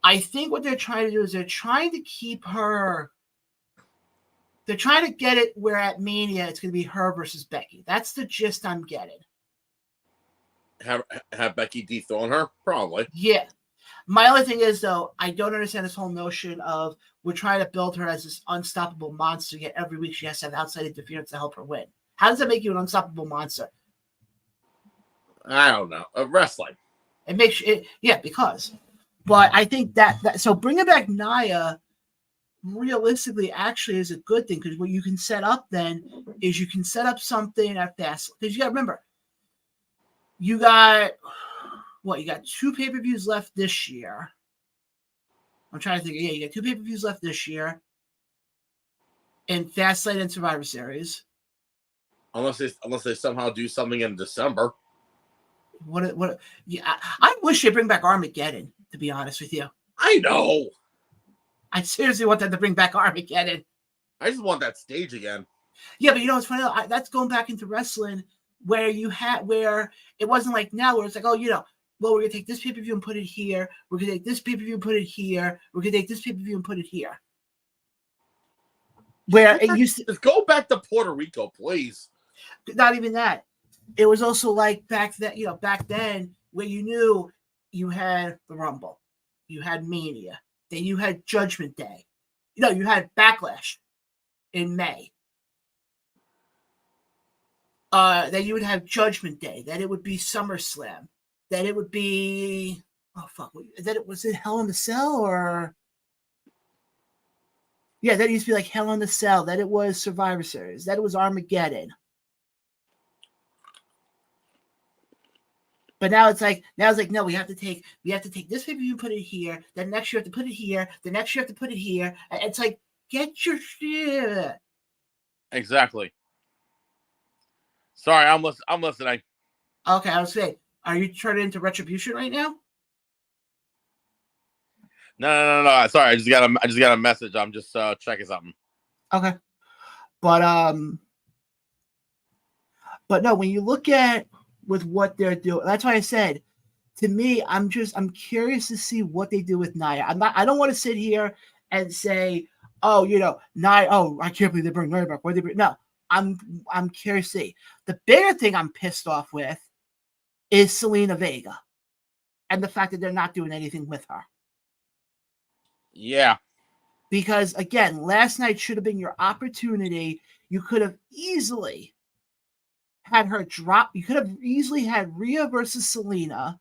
I think what they're trying to do is they're trying to keep her. They're trying to get it where at Mania it's going to be her versus Becky. That's the gist I'm getting. Have Becky dethrone her? Probably. Yeah. My only thing is, though, I don't understand this whole notion of we're trying to build her as this unstoppable monster, yet every week she has to have outside interference to help her win. How does that make you an unstoppable monster? I don't know. Wrestling. It makes it, yeah, because. But I think that so bringing back Nia realistically actually is a good thing, because what you can set up then is you can set up something at Fast, because you got to remember, you got 2 pay-per-views left this year. I'm trying to think. Yeah, you got 2 pay-per-views left this year in Fastlane and Survivor Series. Unless they somehow do something in December. What? Yeah, I wish they bring back Armageddon, to be honest with you. I know. I seriously want them to bring back Armageddon. I just want that stage again. Yeah, but it's funny. That's going back into wrestling where it wasn't like now where it's like, oh, well, we're going to take this pay-per-view and put it here. We're going to take this pay-per-view and put it here. We're going to take this pay-per-view and put it here. Where it used to... Just go back to Puerto Rico, please. Not even that. It was also like back then where you knew you had the Rumble. You had Mania. Then you had Judgment Day. You had Backlash in May. Then you would have Judgment Day. Then it would be SummerSlam. Then it would be was it Hell in the Cell or that used to be like Hell in the Cell. Then it was Survivor Series. Then it was Armageddon. But now it's like no, we have to take this pay-per-view and put it here. Then next year you have to put it here. The next year you have to put it here. It's like, get your shit. Exactly. Sorry, I'm listening. Okay, I was saying, are you turning into Retribution right now? No. Sorry, I just got a message. I'm just checking something. Okay, but no, when you look at with what they're doing, that's why I said, to me, I'm curious to see what they do with Nia. I don't want to sit here and say, oh, Nia, oh, I can't believe they bring Nia back. Why they bring? No, I'm curious to see. The bigger thing I'm pissed off with is Selena Vega and the fact that they're not doing anything with her. Yeah. Because, again, last night should have been your opportunity. You could have easily had her drop. You could have easily had Rhea versus Selena.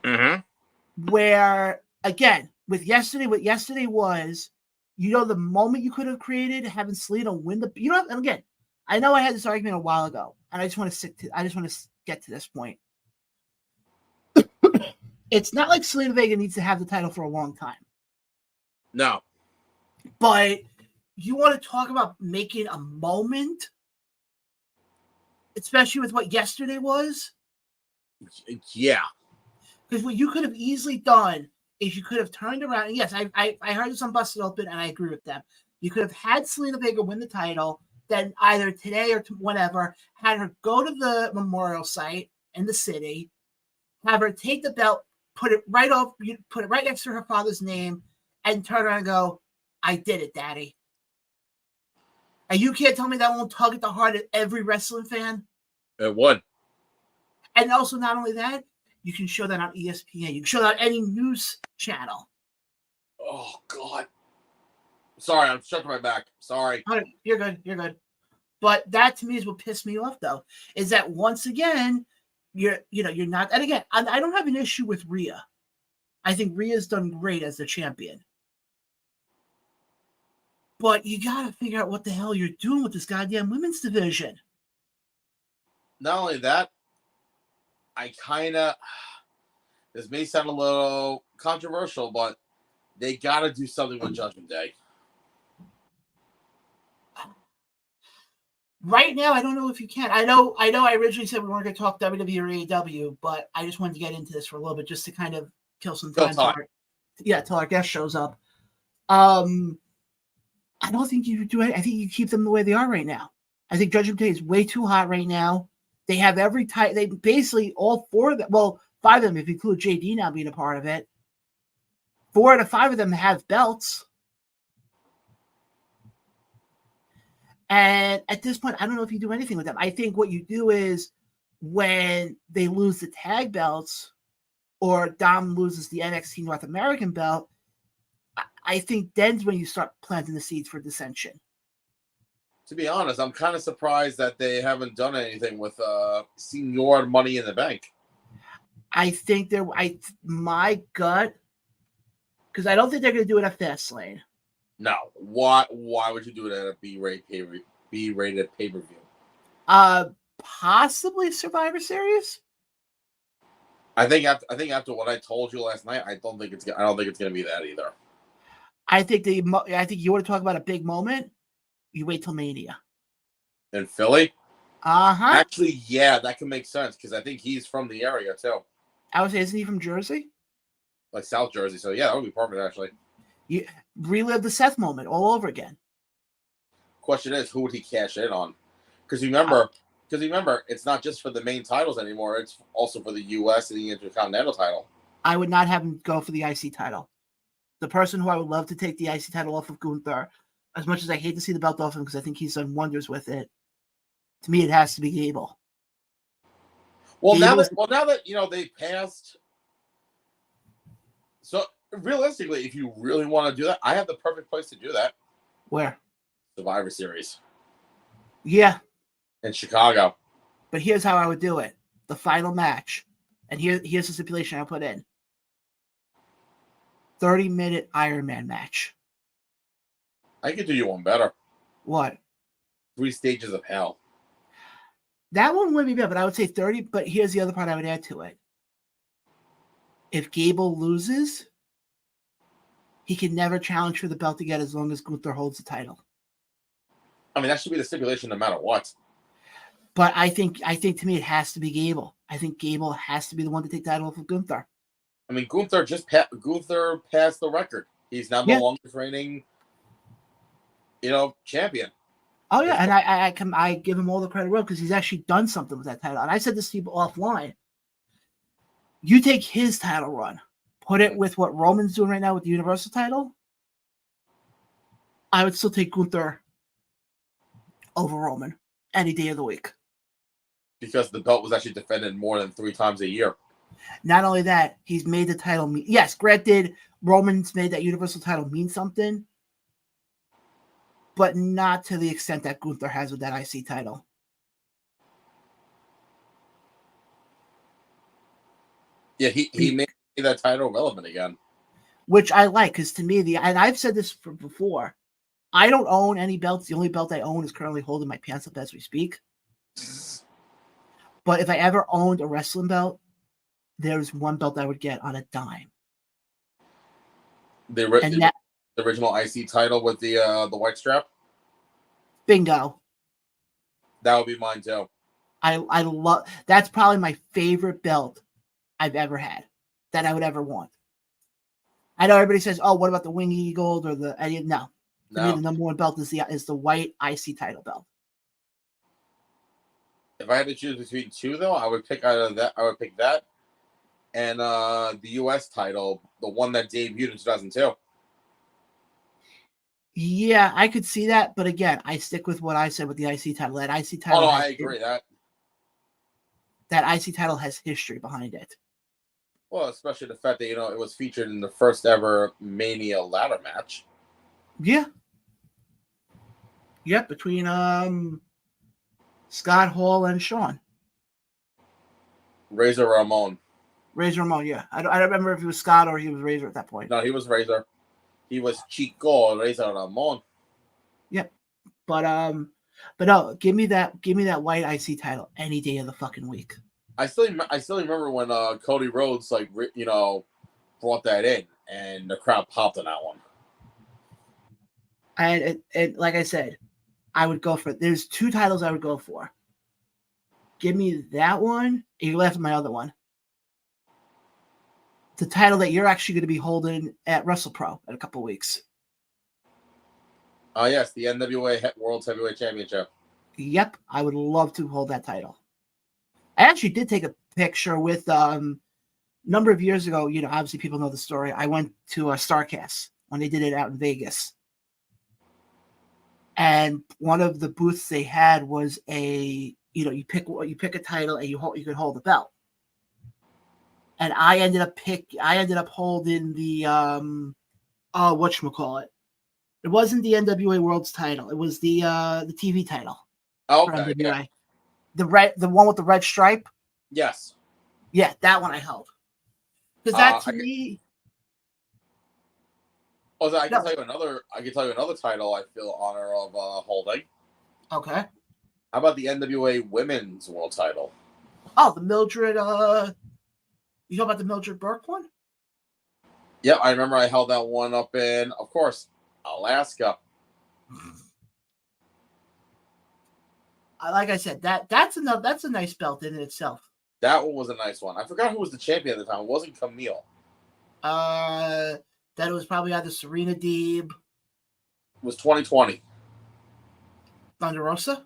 Mm-hmm. Where, again, what yesterday was, the moment you could have created having Selena win the, and again, I know I had this argument a while ago, and I just want to get to this point. It's not like Selena Vega needs to have the title for a long time. No. But you want to talk about making a moment, especially with what yesterday was? Yeah. Because what you could have easily done is you could have turned around. And yes, I heard this on Busted Open, and I agree with them. You could have had Selena Vega win the title, then either today or whenever, had her go to the memorial site in the city, have her take the belt, put it right next to her father's name, and turn around and go, I did it, Daddy. And you can't tell me that won't tug at the heart of every wrestling fan? It would. And also, not only that, you can show that on ESPN. You can show that on any news channel. Oh, God. Sorry, I'm stretching my back. Sorry. Oh, you're good. But that, to me, is what pissed me off, though, is that once again, you're not. And again, I don't have an issue with Rhea. I think Rhea's done great as the champion. But you got to figure out what the hell you're doing with this goddamn women's division. Not only that, this may sound a little controversial, but they got to do something with Judgment Day. Right now, I don't know if you can. I know I originally said we weren't going to talk WWE or AEW, but I just wanted to get into this for a little bit just to kind of kill some time. Till our guest shows up. I don't think you do it. I think you keep them the way they are right now. I think Judgment Day is way too hot right now. They have every type. They basically all four of them. Well, five of them, if you include JD now being a part of it. 4 out of 5 of them have belts. And at this point, I don't know if you do anything with them. I think what you do is when they lose the tag belts or Dom loses the NXT North American belt, I think then's when you start planting the seeds for dissension. To be honest, I'm kind of surprised that they haven't done anything with Senior Money in the Bank. I think my gut, because I don't think they're going to do it at Fastlane. No. Why would you do it at a B-rated pay-per-view? Possibly Survivor Series. I think after what I told you last night, I don't think it's going to be that either. I think you want to talk about a big moment. You wait till Mania. In Philly? Uh-huh. Actually, yeah, that can make sense because I think he's from the area too. I would say, isn't he from Jersey? Like South Jersey. So yeah, that would be perfect actually. You relive the Seth moment all over again. Question is, who would he cash in on? Because remember, Because remember, it's not just for the main titles anymore. It's also for the U.S. and the Intercontinental title. I would not have him go for the IC title. The person who I would love to take the IC title off of Gunther, as much as I hate to see the belt off him because I think he's done wonders with it, to me it has to be Gable. Well, now that they passed. So realistically, if you really want to do that, I have the perfect place to do that. Where? Survivor Series. Yeah. In Chicago. But here's how I would do it. The final match. And here's the stipulation I put in. 30-minute Iron Man match. I could do you one better. What? 3 Stages of Hell. That one wouldn't be bad, but I would say 30. But here's the other part I would add to it. If Gable loses, he can never challenge for the belt again as long as Gunther holds the title. I mean, that should be the stipulation no matter what. But I think to me it has to be Gable. I think Gable has to be the one to take the title off of Gunther. I mean, Gunther passed the record. He's now no longer reigning, champion. Oh yeah, and I give him all the credit because he's actually done something with that title. And I said this to people offline. You take his title run, put it with what Roman's doing right now with the Universal title. I would still take Gunther over Roman any day of the week. Because the belt was actually defended more than 3 times a year. Not only that, he's made the title mean. Yes, granted, Roman's made that Universal title mean something, but not to the extent that Gunther has with that IC title. Yeah, he made that title relevant again. Which I like, because to me, and I've said this before, I don't own any belts. The only belt I own is currently holding my pants up as we speak. But if I ever owned a wrestling belt, there's one belt I would get on a dime. The original IC title with the white strap? Bingo. That would be mine too. I love, that's probably my favorite belt I've ever had that I would ever want. I know everybody says, "Oh, what about the Wing Eagle or the?" No, to me, the number one belt is the white IC title belt. If I had to choose between 2, though, I would pick that, and the U.S. title, the one that debuted in 2002. Yeah, I could see that, but again, I stick with what I said with the IC title. That IC title. Oh no, I agree that IC title has history behind it. Well, especially the fact that it was featured in the first ever Mania ladder match. Yeah. Yep, between Scott Hall and Shawn. Razor Ramon, yeah. I don't remember if he was Scott or he was Razor at that point. No, he was Razor. He was Chico Razor Ramon. Yep. But no, give me that white IC title any day of the fucking week. I still remember when Cody Rhodes brought that in and the crowd popped on that one. And like I said, I would go for it. There's 2 titles I would go for. Give me that one. You left my other one. The title that you're actually going to be holding at Wrestle Pro in a couple of weeks. Oh, yes, the NWA World Heavyweight Championship. Yep, I would love to hold that title. I actually did take a picture with a number of years ago. Obviously people know the story. I went to Starcast when they did it out in Vegas. And one of the booths they had was you pick a title and you could hold the belt. And I ended up holding the whatchamacallit. It wasn't the NWA World's title. It was the TV title. Oh, okay. Yeah. The one with the red stripe. Yes. Yeah, that one I held. Because that to me. Oh, I can tell you another title I feel honor of holding. Okay. How about the NWA Women's World Title? Oh, the Mildred. You know about the Mildred Burke one? Yep, I remember I held that one up in, of course, Alaska. Like I said, that's a nice belt in itself. That one was a nice one. I forgot who was the champion at the time. It wasn't Camille. That it was probably either Serena Deeb. It was 2020. Thunder Rosa?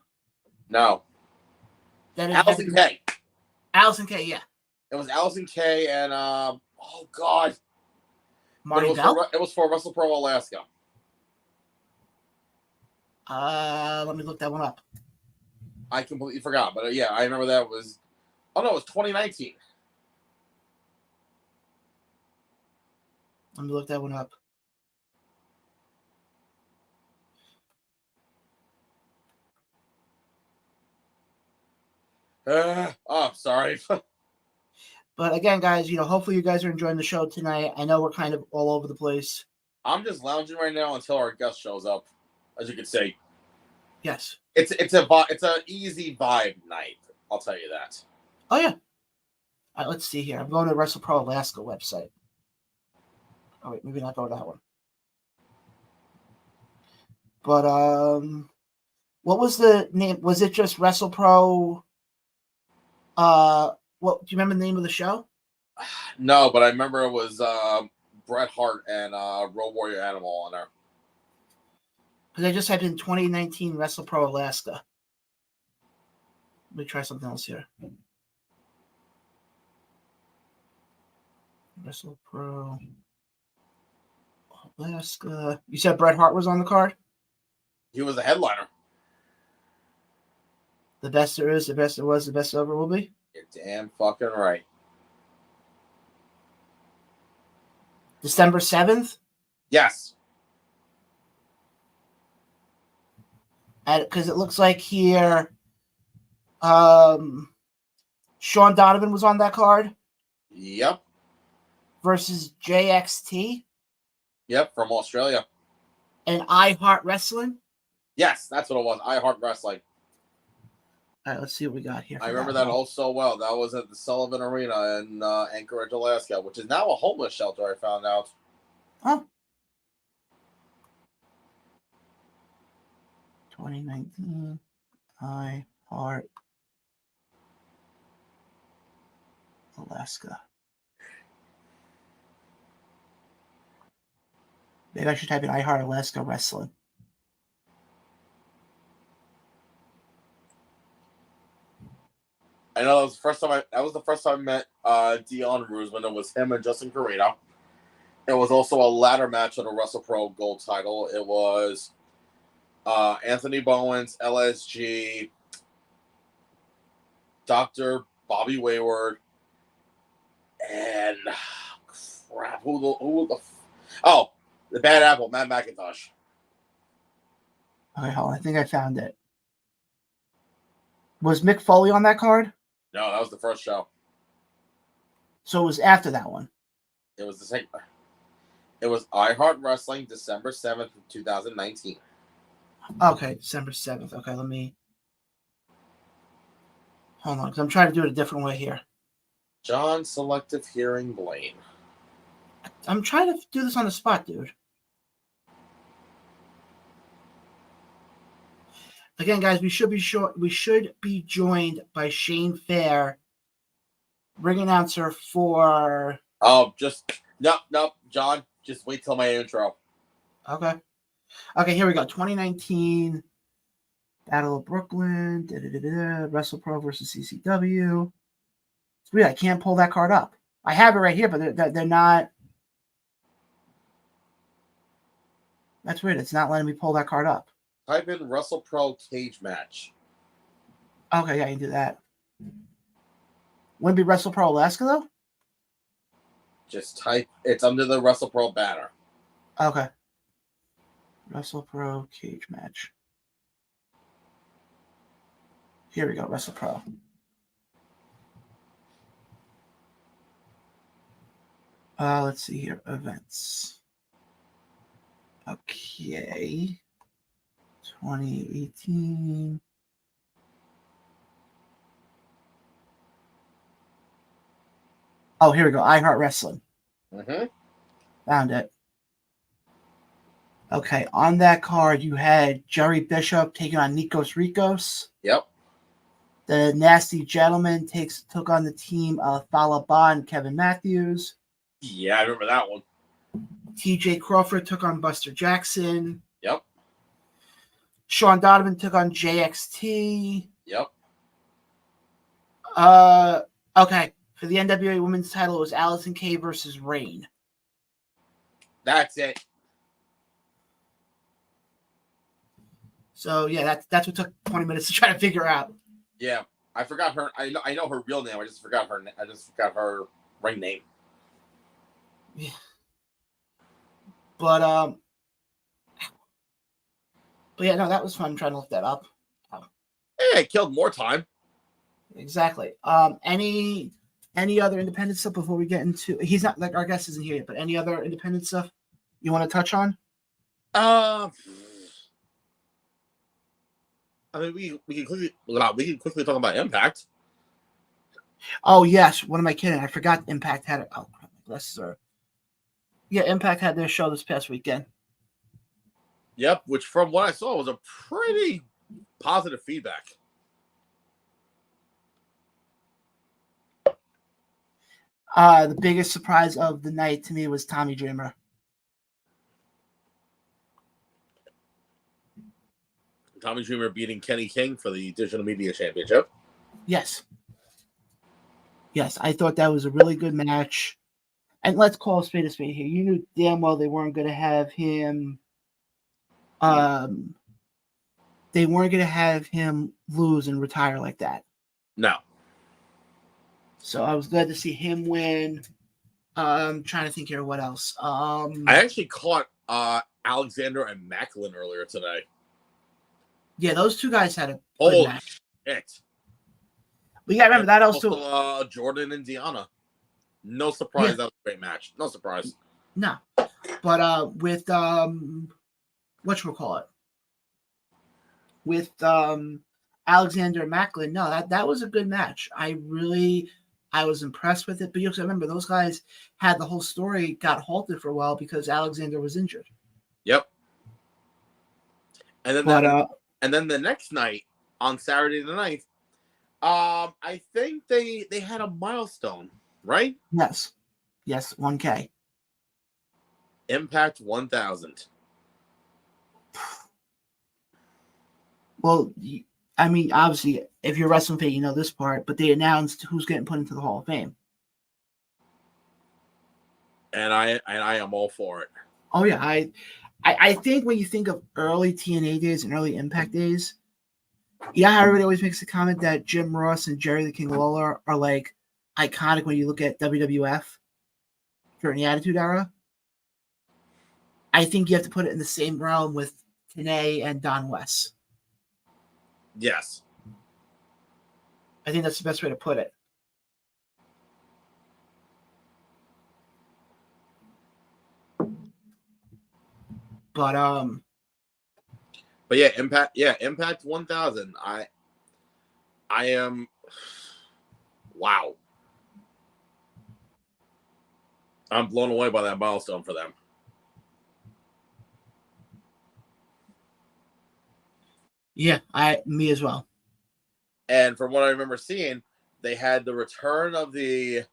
No. That is Allison Kay. Allison Kay, yeah. It was Allison Kay and oh god, Marty Bell. It was for Wrestle Pro Alaska. Let me look that one up. I completely forgot, but yeah, I remember that was. Oh no, it was 2019. Let me look that one up. Sorry. But again, guys, hopefully you guys are enjoying the show tonight. I know we're kind of all over the place. I'm just lounging right now until our guest shows up, as you can see. Yes. It's an easy vibe night. I'll tell you that. Oh yeah. All right, let's see here. I'm going to Wrestle Pro Alaska website. Oh wait, maybe not go to that one. But what was the name? Was it just Wrestle Pro? What do you remember the name of the show? No, but I remember it was Bret Hart and Road Warrior Animal on there. Because I just typed in 2019 Wrestle Pro Alaska. Let me try something else here. Wrestle Pro Alaska. You said Bret Hart was on the card? He was the headliner. The best there is, the best there was, the best ever will be? You're damn fucking right. December 7th? Yes. Because it looks like here Sean Donovan was on that card. Yep. Versus JXT. Yep, from Australia. And I Heart Wrestling. Yes, that's what it was. I Heart Wrestling. All right, let's see what we got here. I remember that all so well. That was at the Sullivan Arena in Anchorage, Alaska, which is now a homeless shelter, I found out. Huh. 2019 I Heart Alaska. Maybe I should type in I Heart Alaska Wrestling. I know that was the first time I met Dion Ruse when it was him and Justin Carino. It was also a ladder match on the Wrestle Pro Gold title. It was Anthony Bowens, LSG, Dr. Bobby Wayward, and the Bad Apple, Matt McIntosh. Okay, hold on. I think I found it. Was Mick Foley on that card? No, that was the first show. So it was after that one. It was the same. It was I Heart Wrestling, December 7th, 2019. Okay, December 7th. Okay, let me... Hold on, because I'm trying to do it a different way here. John Selective Hearing Blaine. I'm trying to do this on the spot, dude. Again, guys, we should be joined by Shane Fair, ring announcer for... Oh, no, John, just wait till my intro. Okay. Okay, here we go. 2019 Battle of Brooklyn, Wrestle Pro versus CCW. It's weird, I can't pull that card up. I have it right here, but they're not... That's weird. It's not letting me pull that card up. Type in Wrestle Pro cage match. Okay, yeah, I can do that. Wouldn't it be Wrestle Pro Alaska, though? Just type. It's under the Wrestle Pro banner. Okay. Wrestle Pro cage match. Here we go, Wrestle Pro. Let's see here. Events. Okay. 2018. Oh, here we go. I Heart Wrestling. Mm-hmm. Found it. Okay, on that card, you had Jerry Bishop taking on Nikos Ricos. Yep. The Nasty Gentleman took on the team of Falaba and Kevin Matthews. Yeah, I remember that one. TJ Crawford took on Buster Jackson. Yep. Sean Donovan took on JXT. Yep. Okay. For the NWA Women's title, it was Allison Kay versus Rain. That's it. So yeah, that's what took 20 minutes to try to figure out. Yeah, I forgot her. I know her real name. I just forgot her right name. Yeah. But yeah, no, that was fun trying to look that up. Hey, it killed more time. Exactly. Any other independent stuff before we get into? He's not like our guest isn't here yet, but any other independent stuff you want to touch on? I mean, we can quickly talk about Impact. Oh yes, what am I kidding? I forgot Impact had it. Oh, crap, my glasses are. Yeah, Impact had their show this past weekend. Yep, which from what I saw was a pretty positive feedback. The biggest surprise of the night to me was Tommy Dreamer. Tommy Dreamer beating Kenny King for the Digital Media Championship. Yes, I thought that was a really good match. And let's call a spade here. You knew damn well they weren't going to have him. They weren't going to have him lose and retire like that. No. So I was glad to see him win. I'm trying to think here what else. I actually caught Alexander and Macklin earlier today. Yeah, those two guys had a good match. Shit. But yeah, remember that also Jordan and Deanna. No surprise, that was a great match. No surprise. No. But with whatchamacallit? With Alexander and Macklin, no, that was a good match. I was impressed with it. But you have to remember, those guys had the whole story got halted for a while because Alexander was injured. Yep. And then the next night, on Saturday the 9th, I think they had a milestone, right? Yes, 1K. Impact 1000. Well, I mean, obviously, if you're a wrestling fan, you know this part, but they announced who's getting put into the Hall of Fame. And I am all for it. Oh yeah, I think when you think of early TNA days and early Impact days, yeah, everybody always makes the comment that Jim Ross and Jerry the King Lawler are like iconic when you look at WWF during the Attitude Era. I think you have to put it in the same realm with Tenay and Don West. Yes. I think that's the best way to put it. But yeah, Impact 1000. I am wow. I'm blown away by that milestone for them. Yeah, me as well. And from what I remember seeing, they had the return of the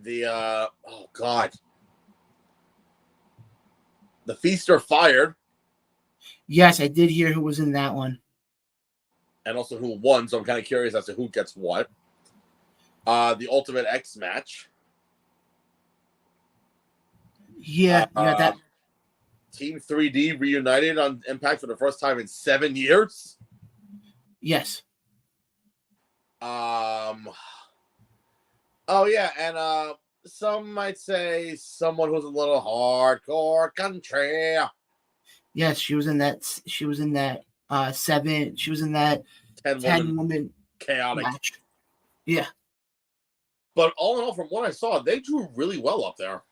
oh god. The Feaster fired. Yes, I did hear who was in that one. And also who won, so I'm kind of curious as to who gets what. The Ultimate X match. Yeah, you got that. Team 3D reunited on Impact for the first time in 7 years. Yes. Oh yeah, and some might say someone who's a little hardcore country. Yes, she was in that 10 woman chaotic match. Yeah. But all in all, from what I saw, they drew really well up there.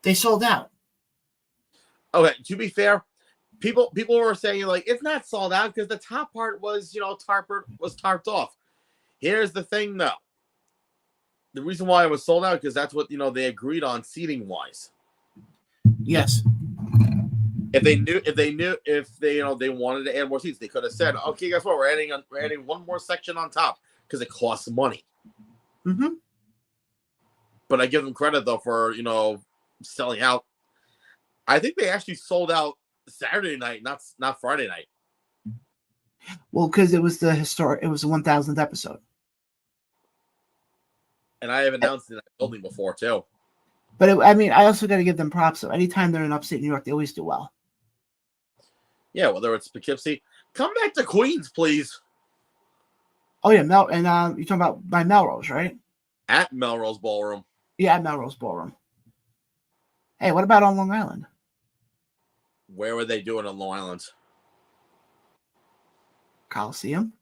They sold out. Okay, to be fair, people were saying like it's not sold out because the top part was tarped off. Here's the thing though. The reason why it was sold out because that's what they agreed on seating wise. Yes. If they wanted to add more seats, they could have said, "Okay, guess what? We're adding one more section on top because it costs money." Mm-hmm. But I give them credit though for selling out. I think they actually sold out Saturday night, not Friday night. Well, because it was the 1000th episode. And I have announced in that building before too. But I also got to give them props. So anytime they're in upstate New York, they always do well. Yeah, whether it's Poughkeepsie, come back to Queens, please. Oh yeah, you're talking about by Melrose, right? At Melrose Ballroom. Yeah, at Melrose Ballroom. Hey, what about on Long Island? Where were they doing on Long Island? Coliseum?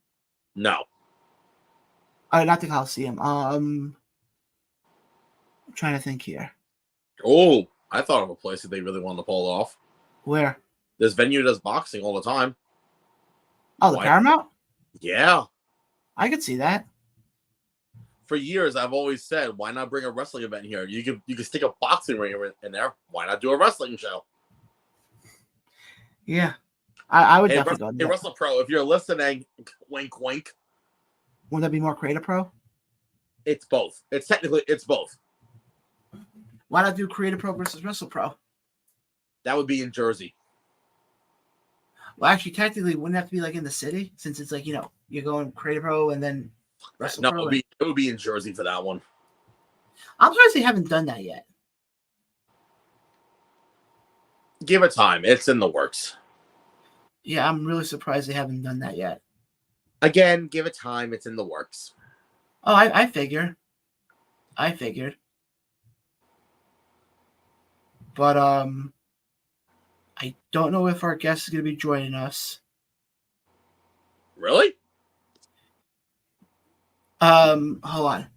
No. Not the Coliseum. I'm trying to think here. Oh, I thought of a place that they really wanted to pull off. Where? This venue does boxing all the time. Oh, the Paramount? Yeah. I could see that. For years, I've always said, why not bring a wrestling event here? You could stick a boxing ring in there. Why not do a wrestling show? Yeah. I would definitely go. Hey, Wrestle Pro, if you're listening, wink, wink. Wouldn't that be more Creative Pro? It's both. It's both. Why not do Creative Pro versus Wrestle Pro? That would be in Jersey. Well, actually, technically, wouldn't have to be like in the city, since it's like, you're going Creative Pro and then Wrestle Pro. It would be in Jersey for that one. I'm surprised they haven't done that yet. Give it time. It's in the works. Yeah, I'm really surprised they haven't done that yet. Again, give it time. It's in the works. Oh, I figured. But I don't know if our guest is going to be joining us. Really? Hold on.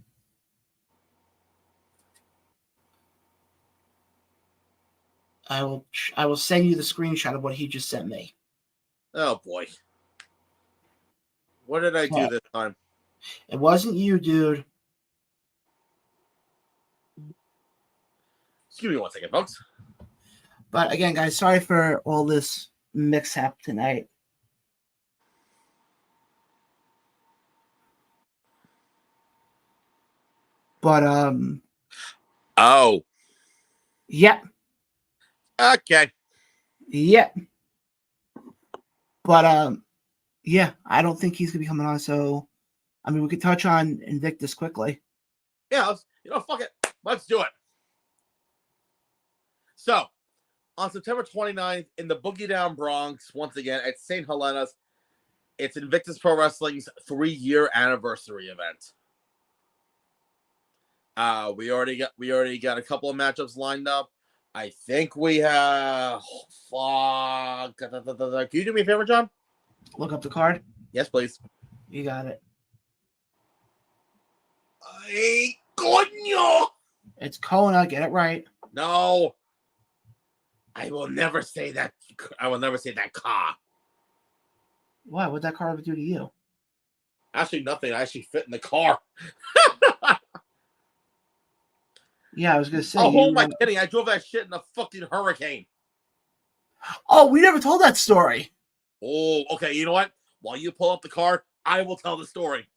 I will send you the screenshot of what he just sent me. Oh boy. What did I do this time? It wasn't you, dude. Excuse me one second, folks. But again, guys, sorry for all this mix-up tonight. But Oh. Yep. Okay. Yep. But yeah, I don't think he's gonna be coming on. So, we could touch on Invictus quickly. Yeah, fuck it. Let's do it. So, on September 29th in the Boogie Down Bronx, once again at St. Helena's, it's Invictus Pro Wrestling's 3-year anniversary event. We already got a couple of matchups lined up. I think we have. Can you do me a favor, John? Look up the card. Yes, please. You got it. Ay, coño! It's Kona. Get it right. No. I will never say that. I will never say that car. Why? What'd that car ever do to you? Actually, nothing. I actually fit in the car. Yeah, I was gonna say. Oh, who am I kidding? I drove that shit in a fucking hurricane. Oh, we never told that story. Oh, okay. You know what? While you pull up the card, I will tell the story.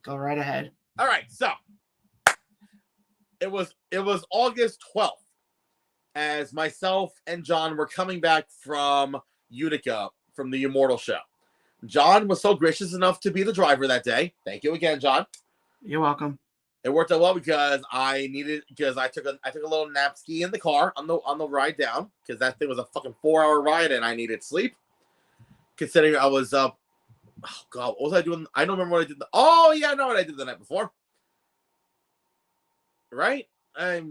Go right ahead. All right. So it was August 12th as myself and John were coming back from Utica from the Immortal show. John was so gracious enough to be the driver that day. Thank you again, John. You're welcome. It worked out well because I took a little nap ski in the car on the ride down because that thing was a fucking 4-hour ride and I needed sleep. Considering I was up, oh god, what was I doing? I don't remember what I did. Oh yeah, I know what I did the night before. Right? I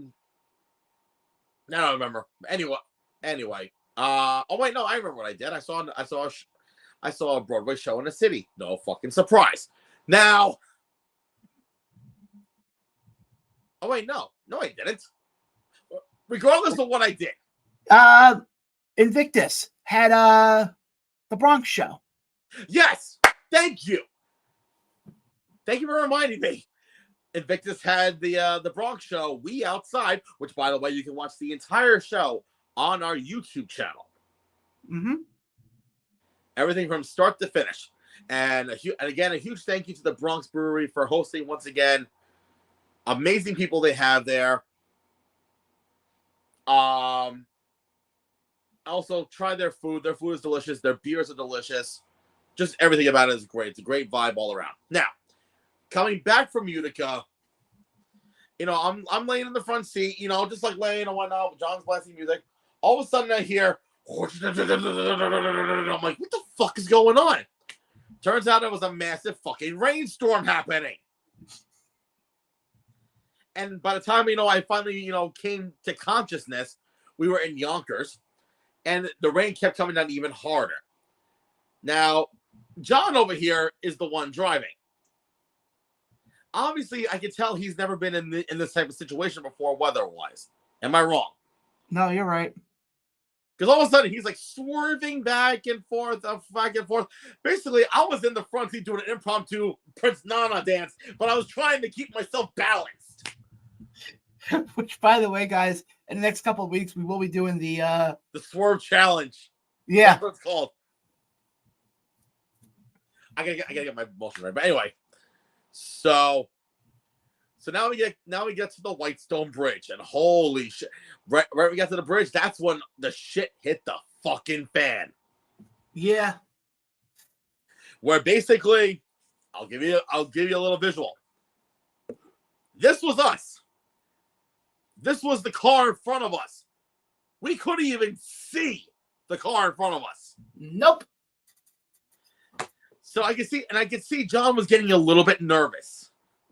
don't remember. Anyway. Oh wait, no, I remember what I did. I saw a Broadway show in the city. No fucking surprise. Now. Oh wait, no, I didn't. Regardless of what I did, Invictus had the Bronx show. Yes, thank you. Thank you for reminding me. Invictus had the Bronx show, We Outside, which by the way you can watch the entire show on our YouTube channel. Mm-hmm. Everything from start to finish, and again a huge thank you to the Bronx Brewery for hosting once again. Amazing people they have there. Also, try their food. Their food is delicious. Their beers are delicious. Just everything about it is great. It's a great vibe all around. Now, coming back from Utica, I'm laying in the front seat, just like laying and whatnot. John's blasting music. All of a sudden, I hear, I'm like, what the fuck is going on? Turns out it was a massive fucking rainstorm happening. And by the time, I finally, came to consciousness, we were in Yonkers, and the rain kept coming down even harder. Now, John over here is the one driving. Obviously, I can tell he's never been in this type of situation before, weather-wise. Am I wrong? No, you're right. Because all of a sudden, he's like swerving back and forth. Basically, I was in the front seat doing an impromptu Prince Nana dance, but I was trying to keep myself balanced. Which, by the way, guys, in the next couple of weeks, we will be doing the swerve challenge. Yeah. That's what it's called. I gotta get my motion right. But anyway, so now we get to the Whitestone Bridge, and holy shit! Right when we got to the bridge, that's when the shit hit the fucking fan. Yeah. Where basically, I'll give you a little visual. This was us. This was the car in front of us. We couldn't even see the car in front of us. Nope. So I could see John was getting a little bit nervous,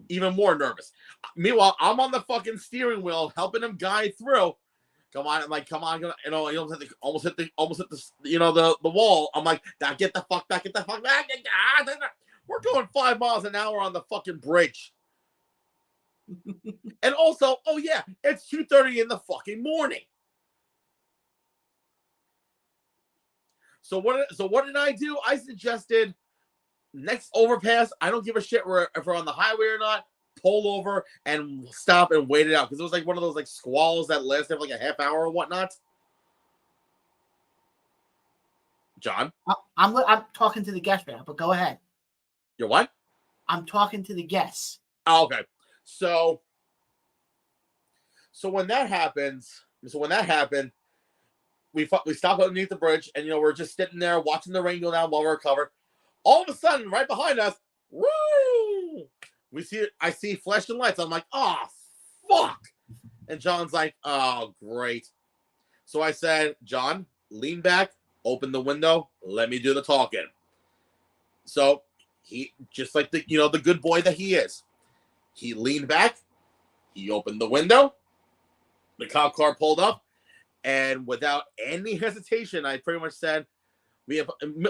even more nervous. Meanwhile, I'm on the fucking steering wheel helping him guide through. Come on, I'm like, come on, he almost hit the wall. I'm like, get the fuck back, We're going 5 miles an hour on the fucking bridge. And also, oh yeah, it's 2:30 in the fucking morning. So what did I do? I suggested next overpass, I don't give a shit if we're on the highway or not. Pull over and stop and wait it out, because it was like one of those like squalls that lasted for like a half hour or whatnot. John, I'm talking to the guest man, but go ahead. You're what? I'm talking to the guests. Oh, okay. So when that happened, we stopped underneath the bridge, and we're just sitting there watching the rain go down while we're covered. All of a sudden, right behind us, woo! I see flashing lights. I'm like, oh, fuck. And John's like, oh, great. So I said, John, lean back, open the window, let me do the talking. So he, just like the good boy that he is, he leaned back, he opened the window, the cop car pulled up, and without any hesitation, I pretty much said,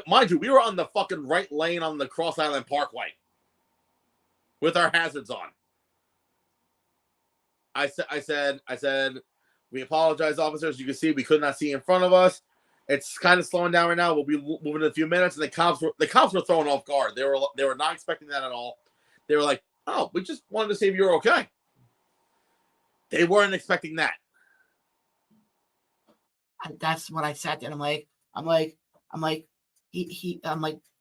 mind you, we were on the fucking right lane on the Cross Island Parkway with our hazards on. I said, we apologize, officers. You can see we could not see in front of us. It's kind of slowing down right now. We'll be moving in a few minutes. And the cops were thrown off guard. They were not expecting that at all. They were like, oh, we just wanted to see if you were okay. They weren't expecting that. That's what I sat there. I'm like,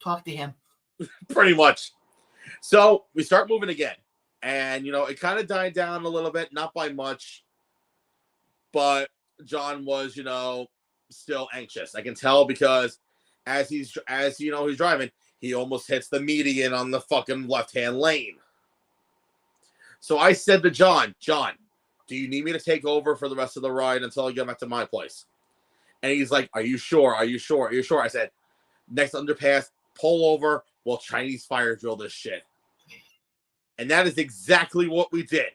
talk to him. Pretty much. So we start moving again, and it kind of died down a little bit, not by much, but John was still anxious. I can tell, because as he's driving, he almost hits the median on the fucking left-hand lane. So I said to John, do you need me to take over for the rest of the ride until I get back to my place? And he's like, are you sure? I said, next underpass, pull over, we'll Chinese fire drill this shit. And that is exactly what we did.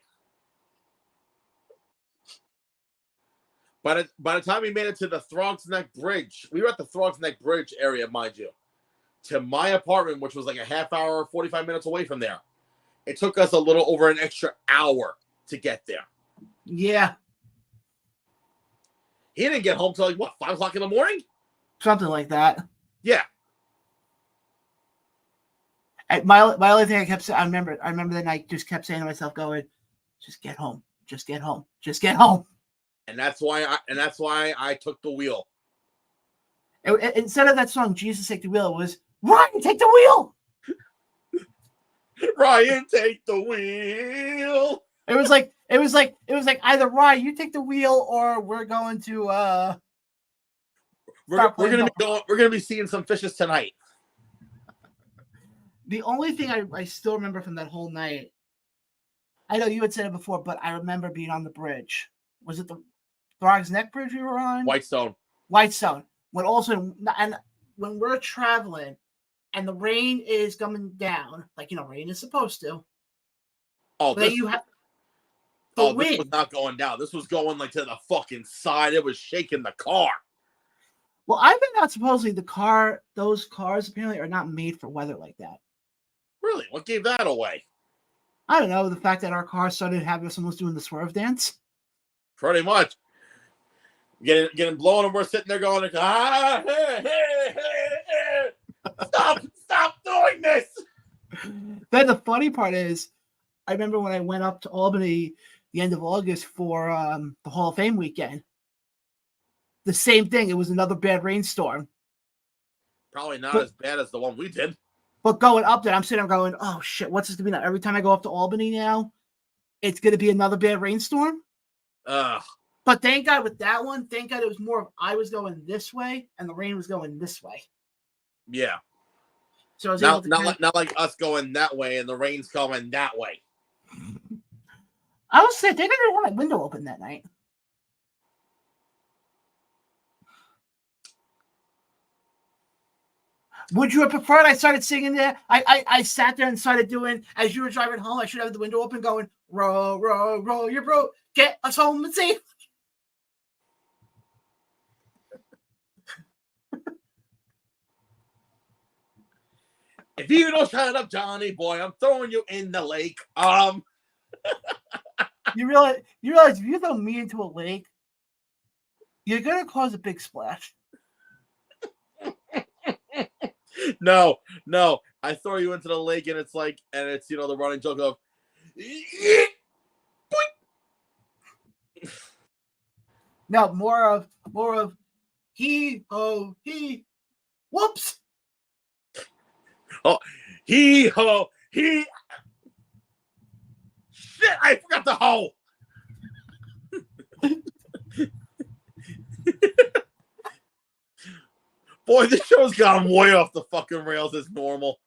By the time we made it to the Throgs Neck Bridge, we were at the Throgs Neck Bridge area, mind you, to my apartment, which was like a half hour, 45 minutes away from there. It took us a little over an extra hour to get there. Yeah. He didn't get home till 5 o'clock in the morning? Something like that. Yeah. My only thing I remember that night, just kept saying to myself, going, just get home. And that's why I took the wheel. Instead of that song, Jesus Take the Wheel, it was, Ryan, take the wheel. Ryan, take the wheel. It was like either Ryan, you take the wheel, or we're going to we're gonna be seeing some fishes tonight. The only thing I still remember from that whole night, I know you had said it before, but I remember being on the bridge. Was it the Throg's Neck Bridge we were on? Whitestone. When also, and when we're traveling and the rain is coming down, like, rain is supposed to. Oh, this was not going down. This was going like to the fucking side. It was shaking the car. Well, I think that supposedly those cars apparently are not made for weather like that. Really? What gave that away? I don't know. The fact that our car started having someone doing the swerve dance. Pretty much. Getting blown, and we're sitting there going, stop doing this. Then the funny part is, I remember when I went up to Albany the end of August for the Hall of Fame weekend. The same thing. It was another bad rainstorm. Probably not as bad as the one we did. But going up there, I'm sitting there going, oh, shit, what's this going to be now? Every time I go up to Albany now, it's going to be another bad rainstorm. Ugh. But thank God with that one, thank God it was more of I was going this way and the rain was going this way. Yeah. So I was not like us going that way and the rain's coming that way. I was sick. They didn't want my window open that night. Would you have preferred I started singing there? I sat there and started doing, as you were driving home, I should have the window open going, row, row, row your boat, get us home and safe. If you don't shut up, Johnny boy, I'm throwing you in the lake. You realize if you throw me into a lake, you're gonna cause a big splash. No. I throw you into the lake and it's the running joke of No, more of he whoops. Oh, he shit, I forgot the hoe. Boy, this show's gone way off the fucking rails as normal.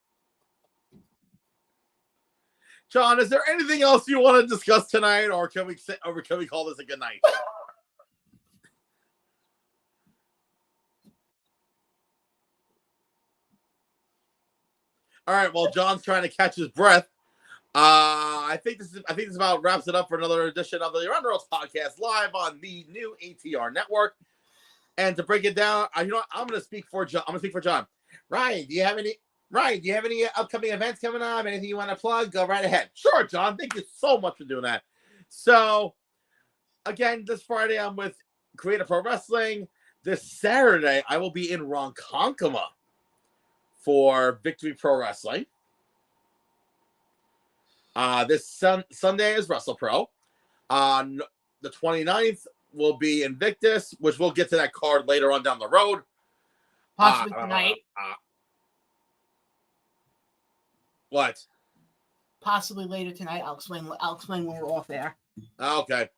John, is there anything else you want to discuss tonight, or can we call this a good night? All right. Well, John's trying to catch his breath. I think this about wraps it up for another edition of the Around the Ropes podcast live on the new ATR network. And to break it down, I'm going to speak for John. Ryan, do you have any upcoming events coming up? Anything you want to plug? Go right ahead. Sure, John. Thank you so much for doing that. So, again, this Friday I'm with Creative Pro Wrestling. This Saturday I will be in Ronkonkoma for Victory Pro Wrestling. This Sunday is Wrestle Pro. On the 29th will be Invictus, which we'll get to that card later on down the road. Possibly tonight. What? Possibly later tonight. I'll explain when we're off there. Okay.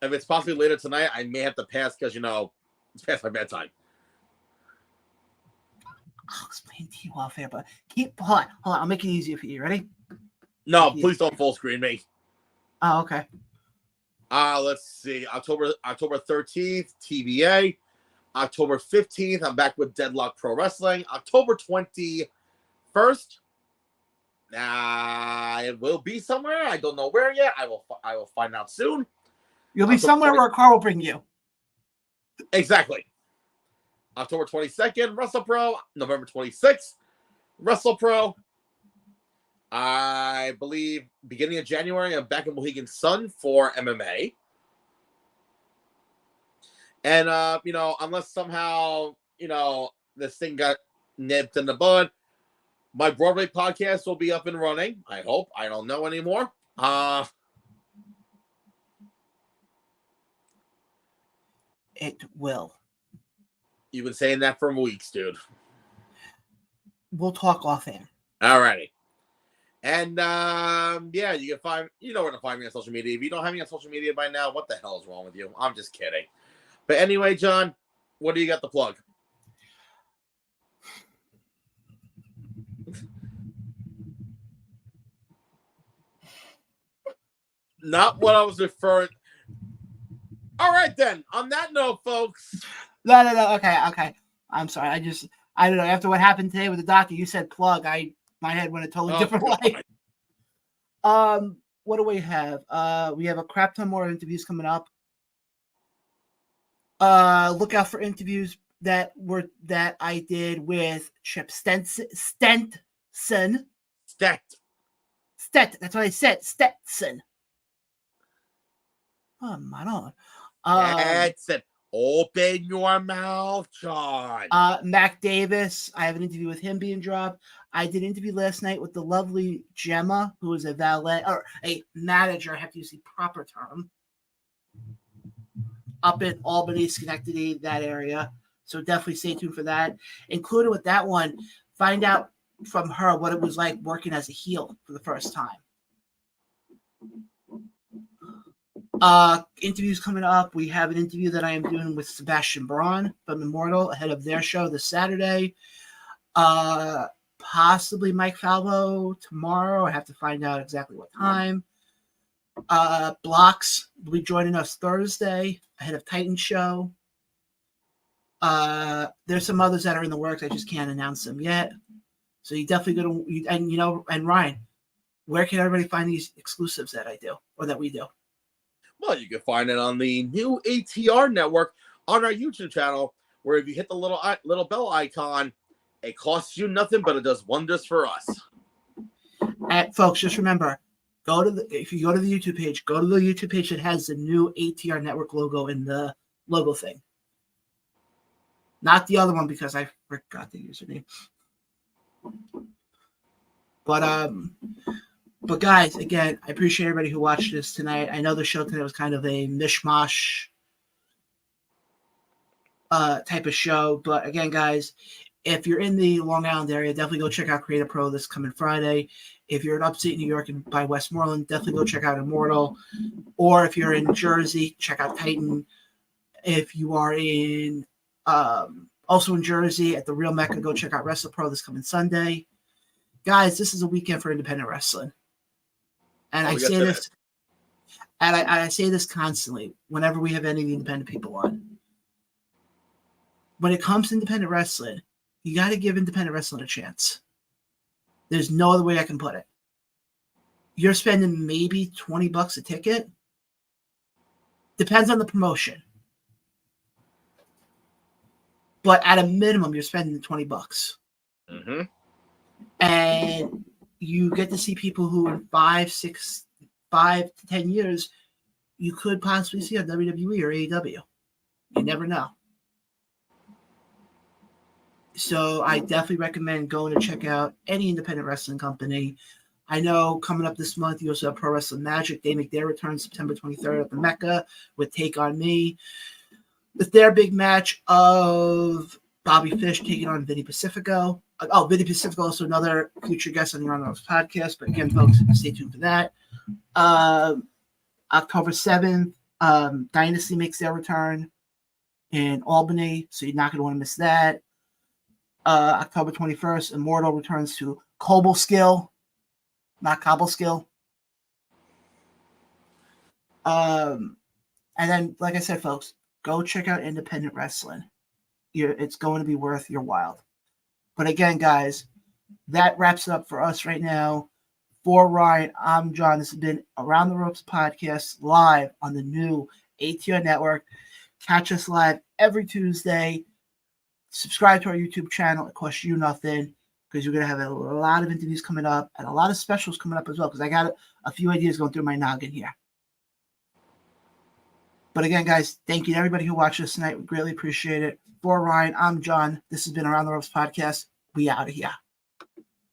If it's possibly later tonight, I may have to pass because it's past my bedtime. I'll explain to you off there, but hold on. I'll make it easier for you. Ready? No, please don't full screen me. Oh, okay. Let's see. October 13th, TBA. October 15th, I'm back with Deadlock Pro Wrestling. October 21st, it will be somewhere. I don't know where yet. I will find out soon. You'll be somewhere where a car will bring you. Exactly. October 22nd, Wrestle Pro. November 26th, Wrestle Pro. I believe beginning of January, I'm back in Mohegan Sun for MMA. And, unless somehow, this thing got nipped in the bud, my Broadway podcast will be up and running. I hope. I don't know anymore. It will. You've been saying that for weeks, dude. We'll talk off air. All righty. And, you can find, where to find me on social media. If you don't have me on social media by now, what the hell is wrong with you? I'm just kidding. But anyway, John, what do you got to plug? Not what I was referring. All right, then. On that note, folks. No. Okay. I'm sorry. I don't know. After what happened today with the doctor, you said plug. My head went a totally different way. What do we have? We have a crap ton more interviews coming up. Look out for interviews that I did with Chip Stenson. That's what I said. Stetson. Oh my God. That's it. Open your mouth, John. Mac Davis. I have an interview with him being dropped. I did an interview last night with the lovely Gemma, who is a valet or a manager. I have to use the proper term. Up in Albany, Schenectady, that area. So definitely stay tuned for that. Included with that one, find out from her what it was like working as a heel for the first time. Interviews coming up. We have an interview that I am doing with Sebastian Braun from Immortal ahead of their show this Saturday. Possibly Mike Falvo tomorrow. I have to find out exactly what time. Blocks will be joining us Thursday ahead of Titan show. There's some others that are in the works. I just can't announce them yet. So you definitely go to, and Ryan, where can everybody find these exclusives that I do or that we do? Well, you can find it on the new ATR network on our YouTube channel, where if you hit the little bell icon, it costs you nothing, but it does wonders for us. Folks, just remember, if you go to the YouTube page, go to the YouTube page that has the new ATR network logo in the logo thing. Not the other one because I forgot the username. But guys, again, I appreciate everybody who watched this tonight. I know the show tonight was kind of a mishmash type of show. But again, guys, if you're in the Long Island area, definitely go check out Creative Pro this coming Friday. If you're in upstate New York and by Westmoreland, definitely go check out Immortal. Or if you're in Jersey, check out Titan. If you are in also in Jersey at the Real Mecca, go check out Wrestle Pro this coming Sunday. Guys, this is a weekend for independent wrestling. And I say this, and I say this constantly whenever we have any independent people on. When it comes to independent wrestling, you got to give independent wrestling a chance. There's no other way I can put it. You're spending maybe $20 a ticket. Depends on the promotion. But at a minimum, you're spending $20. Mm-hmm. And you get to see people who in 5 to 10 years, you could possibly see on WWE or AEW. You never know. So I definitely recommend going to check out any independent wrestling company. I know coming up this month, you also have Pro Wrestling Magic. They make their return September 23rd at the Mecca with Take On Me. With their big match of Bobby Fish taking on Vinny Pacifico. Vinny Pacifico, also another future guest on the Ron podcast. But again, folks, stay tuned for that. October 7th, Dynasty makes their return in Albany, so you're not going to want to miss that. October 21st, Immortal returns to Cobleskill, not Cobbleskill. And then, like I said, folks, go check out independent wrestling. It's going to be worth your while. But again, guys, that wraps it up for us right now. For Ryan, I'm John. This has been Around the Ropes podcast live on the new ATR network. Catch us live every Tuesday. Subscribe to our YouTube channel. It costs you nothing because you're going to have a lot of interviews coming up and a lot of specials coming up as well because I got a few ideas going through my noggin here. But again, guys, thank you to everybody who watched us tonight. We greatly appreciate it. For Ryan, I'm John. This has been Around the Ropes podcast. We out of here.